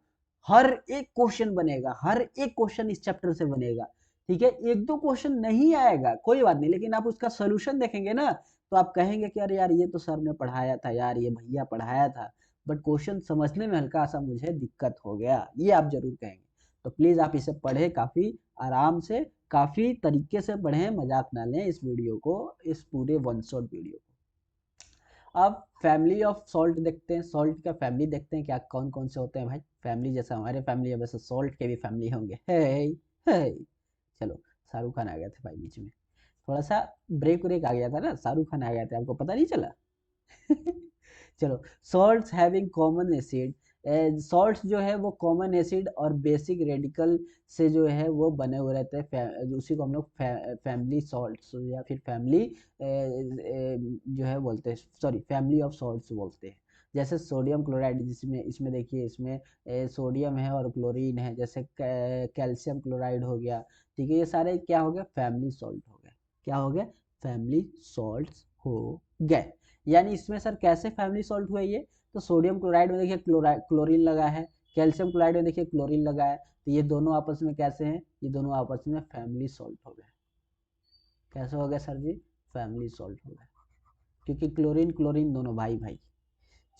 हर एक क्वेश्चन बनेगा, हर एक क्वेश्चन इस चैप्टर से बनेगा। ठीक है, एक दो क्वेश्चन नहीं आएगा कोई बात नहीं, लेकिन आप उसका सोल्यूशन देखेंगे ना तो आप कहेंगे कि अरे यार ये तो सर ने पढ़ाया था यार, ये भैया पढ़ाया था, बट क्वेश्चन समझने में हल्का सा मुझे दिक्कत हो गया, ये आप जरूर कहेंगे। तो प्लीज आप इसे पढ़े काफी आराम से, काफी तरीके से पढ़ें, मजाक ना लें इस वीडियो को, इस पूरे वन शॉट वीडियो को। अब फैमिली ऑफ सॉल्ट देखते हैं, सॉल्ट का फैमिली देखते हैं क्या कौन कौन से होते हैं भाई। फैमिली जैसा हमारे फैमिली है वैसे सॉल्ट के भी फैमिली होंगे। है चलो, शाहरुख खान आ गए थे भाई बीच में, थोड़ा सा ब्रेक व्रेक आ गया था ना, शाहरुख खान आ गया था, आपको पता नहीं चला? चलो, salts having common acid, salts जो है वो कॉमन एसिड और बेसिक रेडिकल से जो है वो बने हुए रहते हैं, उसी को हम लोग फैमिली सॉल्ट्स या फिर फैमिली जो है बोलते हैं, सॉरी फैमिली ऑफ सॉल्ट्स बोलते हैं। जैसे सोडियम क्लोराइड, जिसमें इसमें देखिए इसमें सोडियम है और क्लोरीन है, जैसे कैल्शियम क्लोराइड हो गया। ठीक है, ये सारे क्या हो गया? फैमिली सॉल्ट हो गए। क्या हो गया? फैमिली सॉल्ट्स हो गए। यानी इसमें सर कैसे फैमिली सॉल्ट हुए ये? तो सोडियम क्लोराइड में देखिए क्लोरीन लगा है, कैल्शियम क्लोराइड में देखिए क्लोरीन लगा है, तो ये दोनों आपस में कैसे हैं? ये दोनों आपस में फैमिली सॉल्ट हो गए। कैसे हो गए सर जी? फैमिली सॉल्ट हो गए, क्योंकि क्लोरीन क्लोरीन दोनों भाई भाई।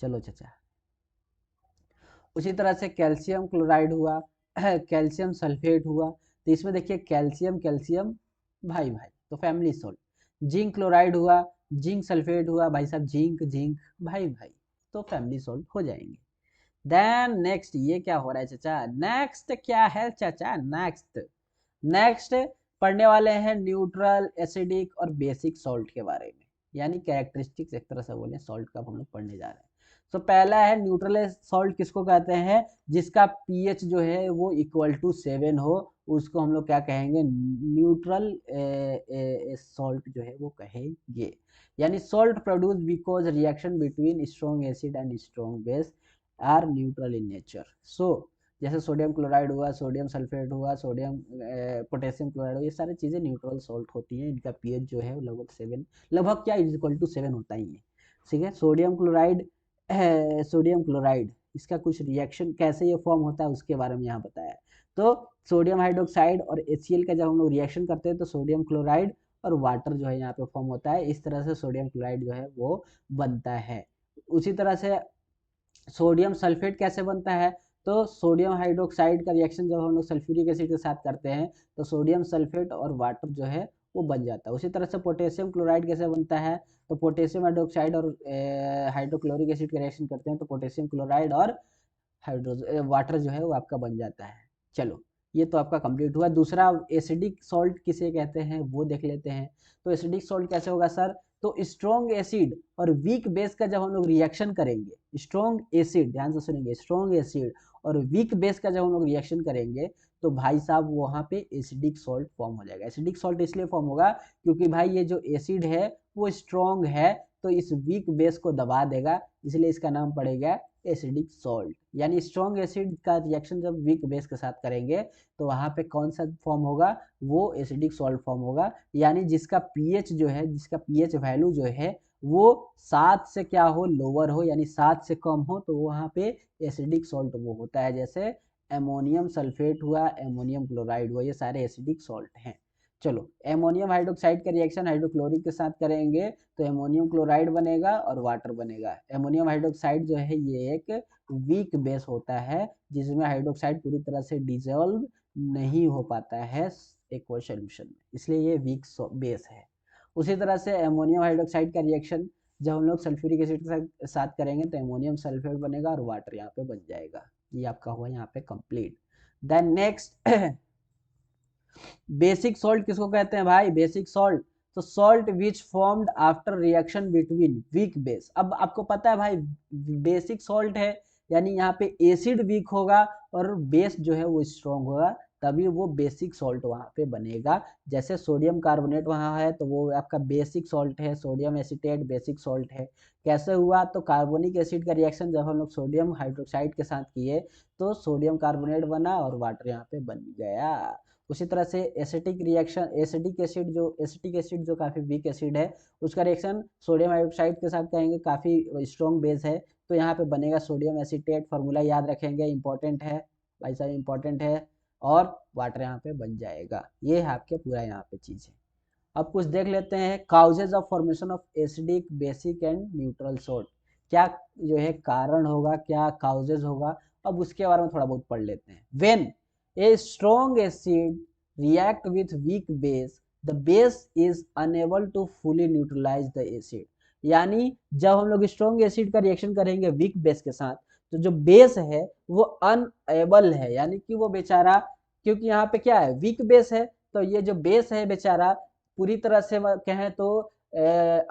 चलो चाचा, उसी तरह से कैल्शियम क्लोराइड हुआ, कैल्शियम सल्फेट हुआ, तो इसमें देखिए कैल्शियम कैल्शियम भाई भाई, तो फैमिली सॉल्ट। जिंक क्लोराइड हुआ, जिंक सल्फेट हुआ, भाई साहब जिंक जिंक भाई भाई, तो फैमिली सॉल्ट हो जाएंगे। देन नेक्स्ट ये क्या हो रहा है चाचा? नेक्स्ट क्या है चाचा? नेक्स्ट पढ़ने वाले हैं न्यूट्रल, एसिडिक और बेसिक सॉल्ट के बारे में, यानी कैरेक्टरिस्टिक्स एक तरह से बोले सॉल्ट का हम लोग पढ़ने जा रहे हैं। तो पहला है न्यूट्रल सॉल्ट, किसको कहते हैं? जिसका पीएच जो है वो इक्वल टू 7 हो, उसको हम लोग क्या कहेंगे? न्यूट्रल सॉल्ट जो है वो कहेंगे। यानी salt produce because reaction between strong acid and strong base are neutral in nature. So जैसे सोडियम क्लोराइड हुआ, सोडियम सल्फेट हुआ, सोडियम पोटेशियम क्लोराइड हुआ, ये सारी चीज़ें न्यूट्रल सॉल्ट होती हैं, इनका पीएच जो है लगभग 7, लगभग क्या इज इक्वल टू 7 होता ही है। ठीक है, सोडियम क्लोराइड इसका कुछ रिएक्शन कैसे ये फॉर्म होता है उसके बारे में यहाँ बताया है। तो सोडियम हाइड्रोक्साइड और HCl का जब हम लोग रिएक्शन करते हैं तो सोडियम क्लोराइड और वाटर जो है यहाँ पे फॉर्म होता है। इस तरह से सोडियम क्लोराइड जो है वो बनता है। उसी तरह से सोडियम सल्फेट कैसे बनता है, तो सोडियम हाइड्रोक्साइड का रिएक्शन जब हम लोग सल्फ्यूरिक एसिड के साथ करते हैं तो सोडियम सल्फेट और वाटर जो है वो बन जाता है। उसी तरह से पोटेशियम क्लोराइड कैसे बनता है, तो पोटेशियम हाइड्रोक्साइड और हाइड्रोक्लोरिक एसिड का रिएक्शन करते हैं तो पोटेशियम क्लोराइड और वाटर जो है वो आपका बन जाता है। चलो, ये तो आपका कंप्लीट हुआ। दूसरा, एसिडिक सॉल्ट किसे कहते हैं वो देख लेते हैं। तो एसिडिक सॉल्ट कैसे होगा सर, तो स्ट्रॉन्ग एसिड और वीक बेस का जब हम लोग रिएक्शन करेंगे, स्ट्रॉन्ग एसिड, ध्यान से सुनेंगे, स्ट्रॉन्ग एसिड और वीक बेस का जब हम लोग रिएक्शन करेंगे तो भाई साहब वहाँ पे एसिडिक सॉल्ट फॉर्म हो जाएगा। एसिडिक सॉल्ट इसलिए फॉर्म होगा क्योंकि भाई ये जो एसिड है वो स्ट्रॉन्ग है तो इस वीक बेस को दबा देगा, इसलिए इसका नाम पड़ेगा एसिडिक सॉल्ट। यानी स्ट्रॉन्ग एसिड का रिएक्शन जब वीक बेस के साथ करेंगे तो वहाँ पे कौन सा फॉर्म होगा, वो एसिडिक सॉल्ट फॉर्म होगा। यानी जिसका पीएच जो है, जिसका पीएच वैल्यू जो है वो 7 से क्या हो, लोअर हो, यानी 7 से कम हो, तो वहाँ पे एसिडिक सॉल्ट वो होता है। जैसे एमोनियम सल्फेट हुआ, एमोनियम क्लोराइड हुआ, ये सारे एसिडिक सॉल्ट हैं। चलो, एमोनियम हाइड्रोक्साइड का रिएक्शन हाइड्रोक्लोरिक के साथ करेंगे तो एमोनियम क्लोराइड बनेगा और वाटर बनेगा। एमोनियम हाइड्रोक्साइड जो है ये एक वीक बेस होता है जिसमें हाइड्रोक्साइड पूरी तरह से डिजोल्व नहीं हो पाता है एक्वस सॉल्यूशन में, इसलिए ये वीक बेस है। उसी तरह से एमोनियम हाइड्रोक्साइड का रिएक्शन जब हम लोग सल्फ्यूरिक एसिड के साथ करेंगे तो एमोनियम सल्फेट बनेगा और वाटर यहाँ पे बन जाएगा। ये आपका हुआ यहाँ पे complete. Then next, basic salt किसको कहते हैं भाई, बेसिक सॉल्ट, तो salt which formed after reaction between weak base. अब आपको पता है भाई बेसिक सॉल्ट है यानी यहाँ पे एसिड वीक होगा और बेस जो है वो स्ट्रॉन्ग होगा, तभी वो बेसिक सॉल्ट वहाँ पे बनेगा। जैसे सोडियम कार्बोनेट वहाँ है तो वो आपका बेसिक सॉल्ट है, सोडियम एसीटेट बेसिक सॉल्ट है। कैसे हुआ, तो कार्बोनिक एसिड का रिएक्शन जब हम लोग सोडियम हाइड्रोक्साइड के साथ किए तो सोडियम कार्बोनेट बना और वाटर यहाँ पे बन गया। उसी तरह से एसिटिक रिएक्शन, एसिटिक एसिड जो काफ़ी वीक एसिड है उसका रिएक्शन सोडियम हाइड्रोक्साइड के साथ कहेंगे काफ़ी स्ट्रॉन्ग बेस है तो यहाँ पे बनेगा सोडियम एसीटेट, फार्मूला याद रखेंगे, इंपॉर्टेंट है भाई साहब, इंपॉर्टेंट है, और वाटर यहाँ पे बन जाएगा। ये है आपके पूरा यहाँ पे चीज़ है। अब कुछ देख लेते हैं causes of formation of acidic, basic and neutral salt. क्या जो है कारण होगा, क्या काउजेज होगा, अब उसके बारे में थोड़ा बहुत पढ़ लेते हैं। When a strong acid react with weak base the base is unable to fully neutralize the acid. यानी जब हम लोग स्ट्रॉन्ग एसिड का रिएक्शन करेंगे वीक बेस के साथ तो जो बेस है वो अनएबल है, यानी कि वो बेचारा, क्योंकि यहाँ पे क्या है वीक बेस है तो ये जो बेस है बेचारा पूरी तरह से कहें तो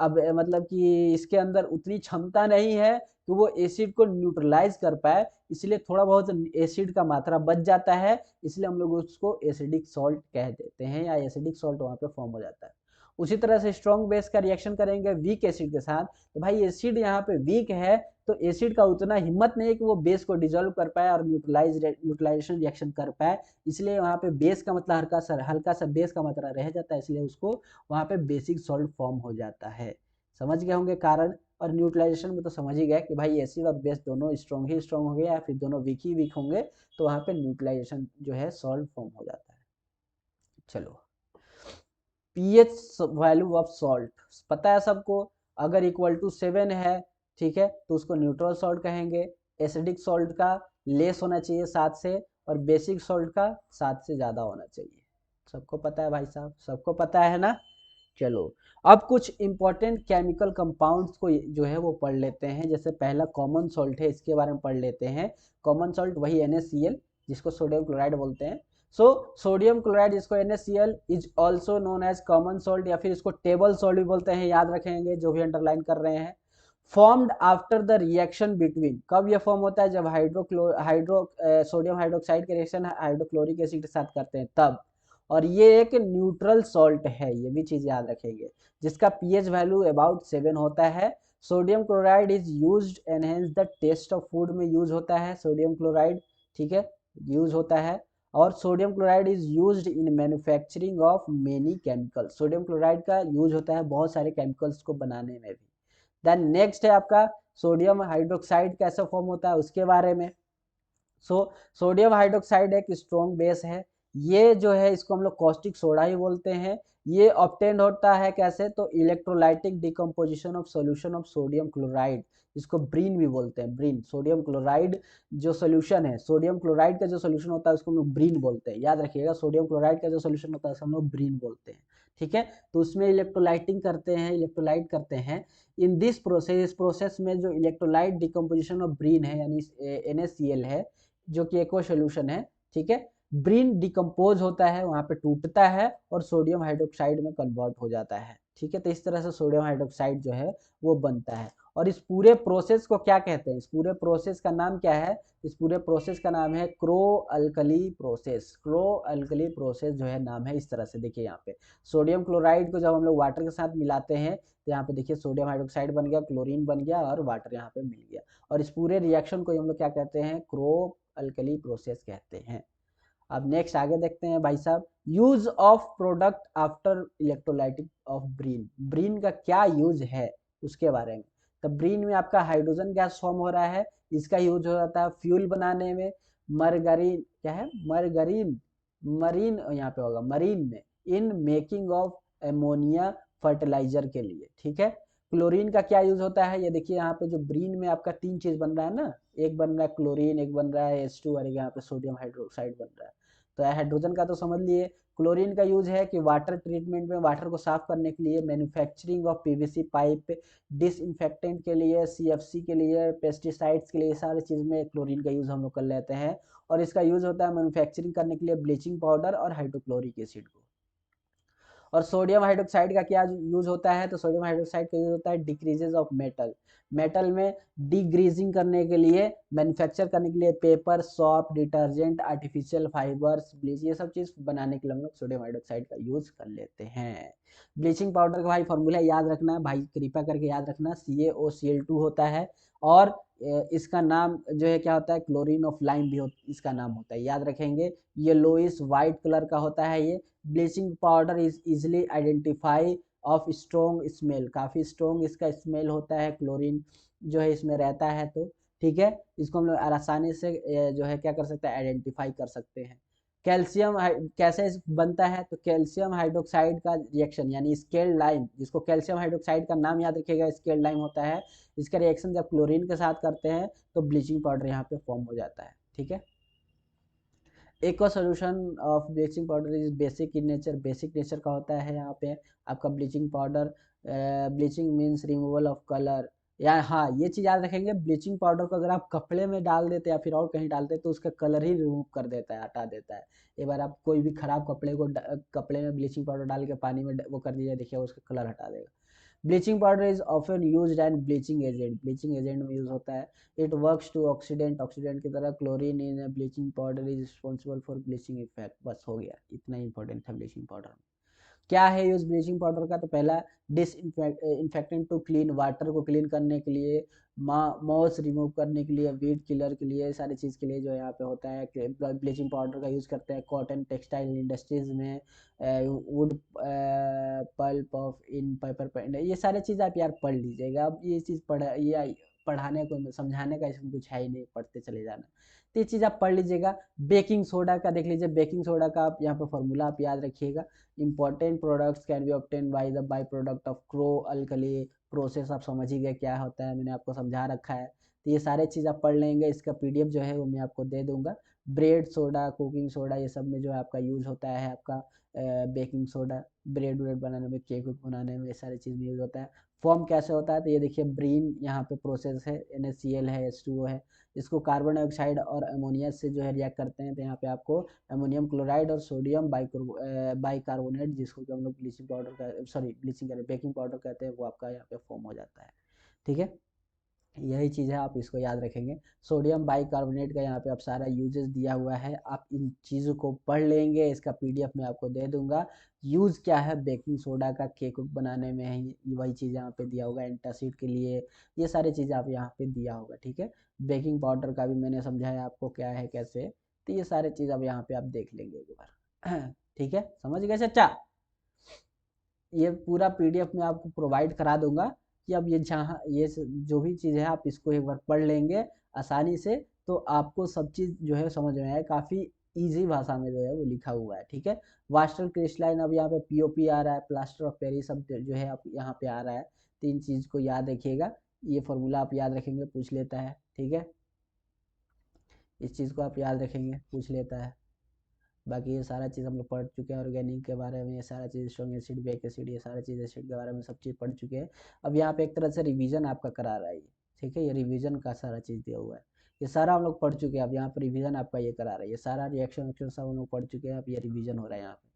अब मतलब कि इसके अंदर उतनी क्षमता नहीं है कि वो एसिड को न्यूट्रलाइज कर पाए, इसलिए थोड़ा बहुत एसिड का मात्रा बच जाता है, इसलिए हम लोग उसको एसिडिक सॉल्ट कह देते हैं या एसिडिक सॉल्ट वहाँ पे फॉर्म हो जाता है। उसी तरह से स्ट्रॉन्ग बेस का रिएक्शन करेंगे वीक एसिड के साथ तो भाई एसिड यहाँ पे वीक है तो एसिड का उतना हिम्मत नहीं है कि वो बेस को डिजोल्व कर पाए और न्यूट्रलाइजेशन रिएक्शन कर पाए, इसलिए वहाँ पे बेस का मतलब हल्का सा बेस का मात्रा रह जाता है, इसलिए उसको वहाँ पे बेसिक सॉल्ट फॉर्म हो जाता है। समझ गए होंगे कारण। और न्यूट्रलाइजेशन में तो समझ ही गए कि भाई एसिड और बेस दोनों स्ट्रॉन्ग हो गए या फिर दोनों वीक ही वीक होंगे तो वहाँ पे न्यूट्रलाइजेशन जो है सॉल्ट फॉर्म हो जाता है। चलो, पीएच वैल्यू ऑफ सॉल्ट पता है सबको, अगर इक्वल टू 7 है, ठीक है, तो उसको न्यूट्रल सॉल्ट कहेंगे। एसिडिक सॉल्ट का लेस होना चाहिए 7 से और बेसिक सॉल्ट का 7 से ज़्यादा होना चाहिए। सबको पता है भाई साहब, सबको पता है ना। चलो, अब कुछ इंपॉर्टेंट केमिकल कंपाउंड्स को जो है वो पढ़ लेते हैं। जैसे पहला कॉमन सॉल्ट है, इसके बारे में पढ़ लेते हैं। कॉमन सॉल्ट वही NaCl जिसको सोडियम क्लोराइड बोलते हैं। सो सोडियम क्लोराइड जिसको NaCl is also known as common salt या फिर इसको टेबल सॉल्ट भी बोलते हैं, याद रखेंगे जो भी अंडरलाइन कर रहे हैं। Formed after the reaction between, कब ये फॉर्म होता है, जब सोडियम हाइड्रोक्साइड के रिएक्शन हाइड्रोक्लोरिक एसिड के साथ करते हैं तब। और ये एक न्यूट्रल सॉल्ट है, ये भी चीज याद रखेंगे, जिसका पीएच वैल्यू अबाउट 7 होता है। Sodium chloride is used enhance the taste of food में यूज होता है सोडियम क्लोराइड, ठीक है, यूज होता है। और sodium chloride is used in manufacturing of many chemicals, sodium chloride का यूज होता है बहुत सारे केमिकल्स को बनाने में भी। देन नेक्स्ट है आपका सोडियम हाइड्रोक्साइड कैसे फॉर्म होता है उसके बारे में। सोडियम हाइड्रोक्साइड एक स्ट्रॉन्ग बेस है, ये जो है इसको हम लोग कॉस्टिक सोडा ही बोलते हैं। ये ऑब्टेन होता है कैसे, तो electrolytic decomposition of solution of sodium chloride, इसको ब्रीन भी बोलते हैं। ब्रीन, सोडियम क्लोराइड जो सोल्यूशन है, सोडियम क्लोराइड का जो सोल्यूशन होता है उसको हम लोग ब्रीन बोलते हैं। याद रखिएगा, सोडियम क्लोराइड का जो सोल्यूशन होता है उसको हम लोग ब्रीन बोलते हैं। ठीक है, तो उसमें इलेक्ट्रोलाइटिंग करते हैं, इलेक्ट्रोलाइट करते हैं। इन दिस प्रोसेस, इस प्रोसेस में जो इलेक्ट्रोलाइट डिकम्पोजिशन ऑफ ब्रीन है यानी NaCl है, जो कि एक्वा सोल्यूशन है। ठीक है, ब्रीन डिकम्पोज होता है, वहाँ पे टूटता है और सोडियम हाइड्रोक्साइड में कन्वर्ट हो जाता है। ठीक है, तो इस तरह से सोडियम हाइड्रोक्साइड जो है वो बनता है। और इस पूरे प्रोसेस को क्या कहते हैं, इस पूरे प्रोसेस का नाम क्या है, इस पूरे प्रोसेस का नाम है crow alkali process. Crow alkali process जो है नाम है। इस तरह से देखिए यहाँ पे सोडियम क्लोराइड को जब हम लोग वाटर के साथ मिलाते हैं तो यहाँ पे देखिए सोडियम हाइड्रोक्साइड बन गया, क्लोरीन बन गया और वाटर यहाँ पे मिल गया। और इस पूरे रिएक्शन को हम लोग क्या कहते हैं, क्रो अल्कली प्रोसेस कहते हैं। अब नेक्स्ट आगे देखते हैं भाई साहब, use of product after electrolytic of brine. Brine का क्या यूज है उसके बारे में। तो ब्रीन में आपका हाइड्रोजन गैस फॉर्म हो रहा है, इसका यूज हो जाता है फ्यूल बनाने में। मरगरीन, क्या है, मरगरीन, मरीन यहाँ पे होगा, मरीन में, in making of ammonia fertilizer के लिए। ठीक है, क्लोरीन का क्या यूज होता है, ये देखिए यहाँ पे जो ब्रीन में आपका तीन चीज बन रहा है ना, एक बन रहा है क्लोरीन, एक बन रहा है H2 और एक यहाँ पे सोडियम हाइड्रोक्साइड बन रहा है। तो हाइड्रोजन का तो समझ लिए। क्लोरीन का यूज है कि वाटर ट्रीटमेंट में, वाटर को साफ करने के लिए, manufacturing of PVC pipe, disinfectant के लिए, CFC के लिए, पेस्टिसाइड्स के लिए, ये सारी चीज में क्लोरीन का यूज हम लोग कर लेते हैं। और इसका यूज होता है मैन्युफैक्चरिंग करने के लिए ब्लीचिंग पाउडर और हाइड्रोक्लोरिक एसिड को। और सोडियम हाइड्रोक्साइड का क्या यूज होता है, तो सोडियम हाइड्रोक्साइड का यूज होता है डिक्रीजेज ऑफ मेटल, मेटल में डिग्रीजिंग करने के लिए, मैन्युफैक्चर करने के लिए, paper, shop, detergent, artificial fibres, bleach, ये सब चीज बनाने के लिए हम लोग सोडियम हाइड्रोक्साइड का यूज कर लेते हैं। ब्लीचिंग पाउडर का भाई फॉर्मूला याद रखना भाई, कृपया करके याद रखना, CaOCl2 होता है। और इसका नाम जो है क्या होता है, क्लोरीन ऑफ लाइम भी इसका नाम होता है, याद रखेंगे। येलोइश वाइट कलर का होता है ये। Bleaching powder is easily identify of strong smell, काफ़ी स्ट्रॉन्ग इसका स्मेल होता है, क्लोरीन जो है इसमें रहता है। तो ठीक है, इसको हम लोग आसानी से जो है क्या कर सकते हैं, आइडेंटिफाई कर सकते हैं। कैल्शियम कैसे बनता है, तो कैल्शियम हाइड्रोक्साइड का रिएक्शन यानी स्केल्ड लाइम, जिसको कैल्शियम हाइड्रोक्साइड का नाम याद रखिएगा, स्केल्ड लाइम होता है। इसका रिएक्शन जब क्लोरीन के साथ करते हैं तो ब्लीचिंग पाउडर यहाँ पे फॉर्म हो जाता है। ठीक है, एक और solution of bleaching powder is basic in nature, basic nature का होता है यहाँ पे आपका bleaching powder. Bleaching means removal of colour, या हाँ ये चीज़ याद रखेंगे, ब्लीचिंग पाउडर को अगर आप कपड़े में डाल देते या फिर और कहीं डालते तो उसका कलर ही रिमूव कर देता है, हटा देता है। एक बार आप कोई भी खराब कपड़े को कपड़े में ब्लीचिंग पाउडर डाल के पानी में वो कर दीजिए, देखिए उसका कलर हटा देगा। Bleaching powder is often used and bleaching agent, bleaching agent में यूज होता है। It works to oxidant, oxidant की तरह। Chlorine in bleaching powder is responsible for bleaching effect. बस हो गया, इतना इंपॉर्टेंट था ब्लीचिंग पाउडर। क्या है यूज ब्लीचिंग पाउडर का, तो पहला डिसइंफेक्टेंट टू क्लीन, वाटर को क्लीन करने के लिए, मॉस रिमूव करने के लिए, वीड किलर के लिए, सारी चीज़ के लिए जो यहाँ पे होता है ब्लीचिंग पाउडर का यूज़ करते हैं। कॉटन टेक्सटाइल इंडस्ट्रीज में, wood pulp of in paper paint, ये सारी चीज़ आप यार पढ़ लीजिएगा। अब ये चीज़ ये पढ़ाने को समझाने का इसमें कुछ है ही नहीं, पढ़ते चले जाना। तो ये चीज़ आप पढ़ लीजिएगा। बेकिंग सोडा का देख लीजिए, बेकिंग सोडा का आप यहाँ पे फॉर्मूला आप याद रखिएगा। Important products can be obtain by the by product of crow alkali process, आप समझ ही गए क्या होता है, मैंने आपको समझा रखा है। तो ये सारे चीज़ आप पढ़ लेंगे, इसका PDF जो है वो मैं आपको दे दूंगा। ब्रेड सोडा, कुकिंग सोडा, ये सब में जो है आपका यूज़ होता है आपका बेकिंग सोडा, ब्रेड व्रेड बनाने में, केक वेक बनाने में, ये सारी चीज़ में यूज़ होता है। फॉर्म कैसे होता है, तो ये देखिए ब्रीन यहाँ पे प्रोसेस है, NaCl है, H2O है, इसको कार्बन डाइऑक्साइड और अमोनिया से जो है रिएक्ट करते हैं, तो यहाँ पे आपको अमोनियम क्लोराइड और सोडियम बाइकार्बोनेट, जिसको कि हम लोग ब्लीचिंग पाउडर का, सॉरी ब्लीचिंग करें, बेकिंग पाउडर कहते हैं, वो आपका यहाँ पे फॉर्म हो जाता है। ठीक है, यही चीज़ है, आप इसको याद रखेंगे। सोडियम बाइकार्बोनेट का यहाँ पे आप सारा यूजेस दिया हुआ है, आप इन चीज़ों को पढ़ लेंगे, इसका PDF मैं आपको दे दूंगा। यूज़ क्या है बेकिंग सोडा का, केक बनाने में है, वही चीज़ यहाँ पे दिया होगा, एंटासिड के लिए, ये सारी चीज़ें आप यहाँ पे दिया होगा। ठीक है, बेकिंग पाउडर का भी मैंने समझाया आपको क्या है कैसे, तो ये सारे चीज़ अब यहाँ पे आप देख लेंगे एक बार। ठीक है, समझ गए चचा। ये पूरा PDF मैं आपको प्रोवाइड करा दूंगा कि अब ये जहाँ ये जो भी चीज़ है आप इसको एक बार पढ़ लेंगे आसानी से, तो आपको सब चीज़ जो है समझ में आए। काफ़ी इजी भाषा में जो है वो लिखा हुआ है, ठीक है। वास्टर क्रिस्टलाइन, अब यहाँ पे पीओपी आ रहा है, प्लास्टर ऑफ पेरिस अब जो है आप यहाँ पे आ रहा है। तीन चीज को याद रखिएगा, ये फॉर्मूला आप याद रखेंगे पूछ लेता है, ठीक है। इस चीज को आप याद रखेंगे पूछ लेता है। बाकी ये सारा चीज़ हम लोग पढ़ चुके हैं ऑर्गेनिक के बारे में, ये सारा चीज़ स्ट्रॉन्ग एसिड बेक एसिड, ये सारा चीज़ एसिड के बारे में सब चीज़ पढ़ चुके हैं। अब यहाँ पे एक तरह से रिवीजन आपका करा रहा है ये, ठीक है। ये रिवीजन का सारा चीज़ दिया हुआ है, ये सारा हम लोग पढ़ चुके हैं। अब यहाँ पर रिवीजन आपका ये करा रहा है, ये सारा रिएक्शन वेक्शन सब हम लोग पढ़ चुके हैं, अब ये रिवीजन हो रहा है यहाँ पे।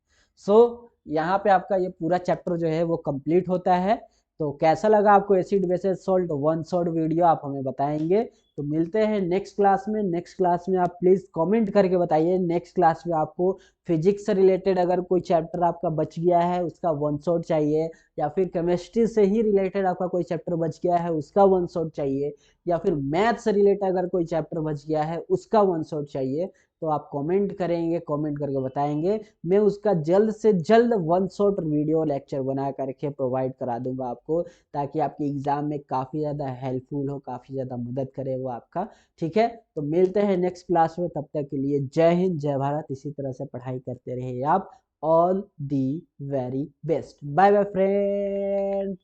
सो यहाँ पे आपका ये पूरा चैप्टर जो है वो कंप्लीट होता है। तो कैसा लगा आपको acid basis salt one shot video, आप हमें बताएंगे। तो मिलते हैं नेक्स्ट क्लास में। नेक्स्ट क्लास में आप प्लीज़ कमेंट करके बताइए, नेक्स्ट क्लास में आपको फिजिक्स से रिलेटेड अगर कोई चैप्टर आपका बच गया है उसका वन शॉट चाहिए, या फिर केमिस्ट्री से ही रिलेटेड आपका कोई चैप्टर बच गया है उसका वन शॉट चाहिए, या फिर मैथ से रिलेटेड अगर कोई चैप्टर बच गया है उसका वन शॉट चाहिए, तो आप कमेंट करेंगे, कमेंट करके बताएंगे। मैं उसका जल्द से जल्द वन शॉट वीडियो लेक्चर बना करके प्रोवाइड करा दूंगा आपको, ताकि आपके एग्जाम में काफ़ी ज़्यादा हेल्पफुल हो, काफ़ी ज़्यादा मदद करे वो आपका, ठीक है। तो मिलते हैं नेक्स्ट क्लास में, तब तक के लिए जय हिंद जय भारत। इसी तरह से पढ़ाई करते रहिए आप। All the very best. Bye bye friend.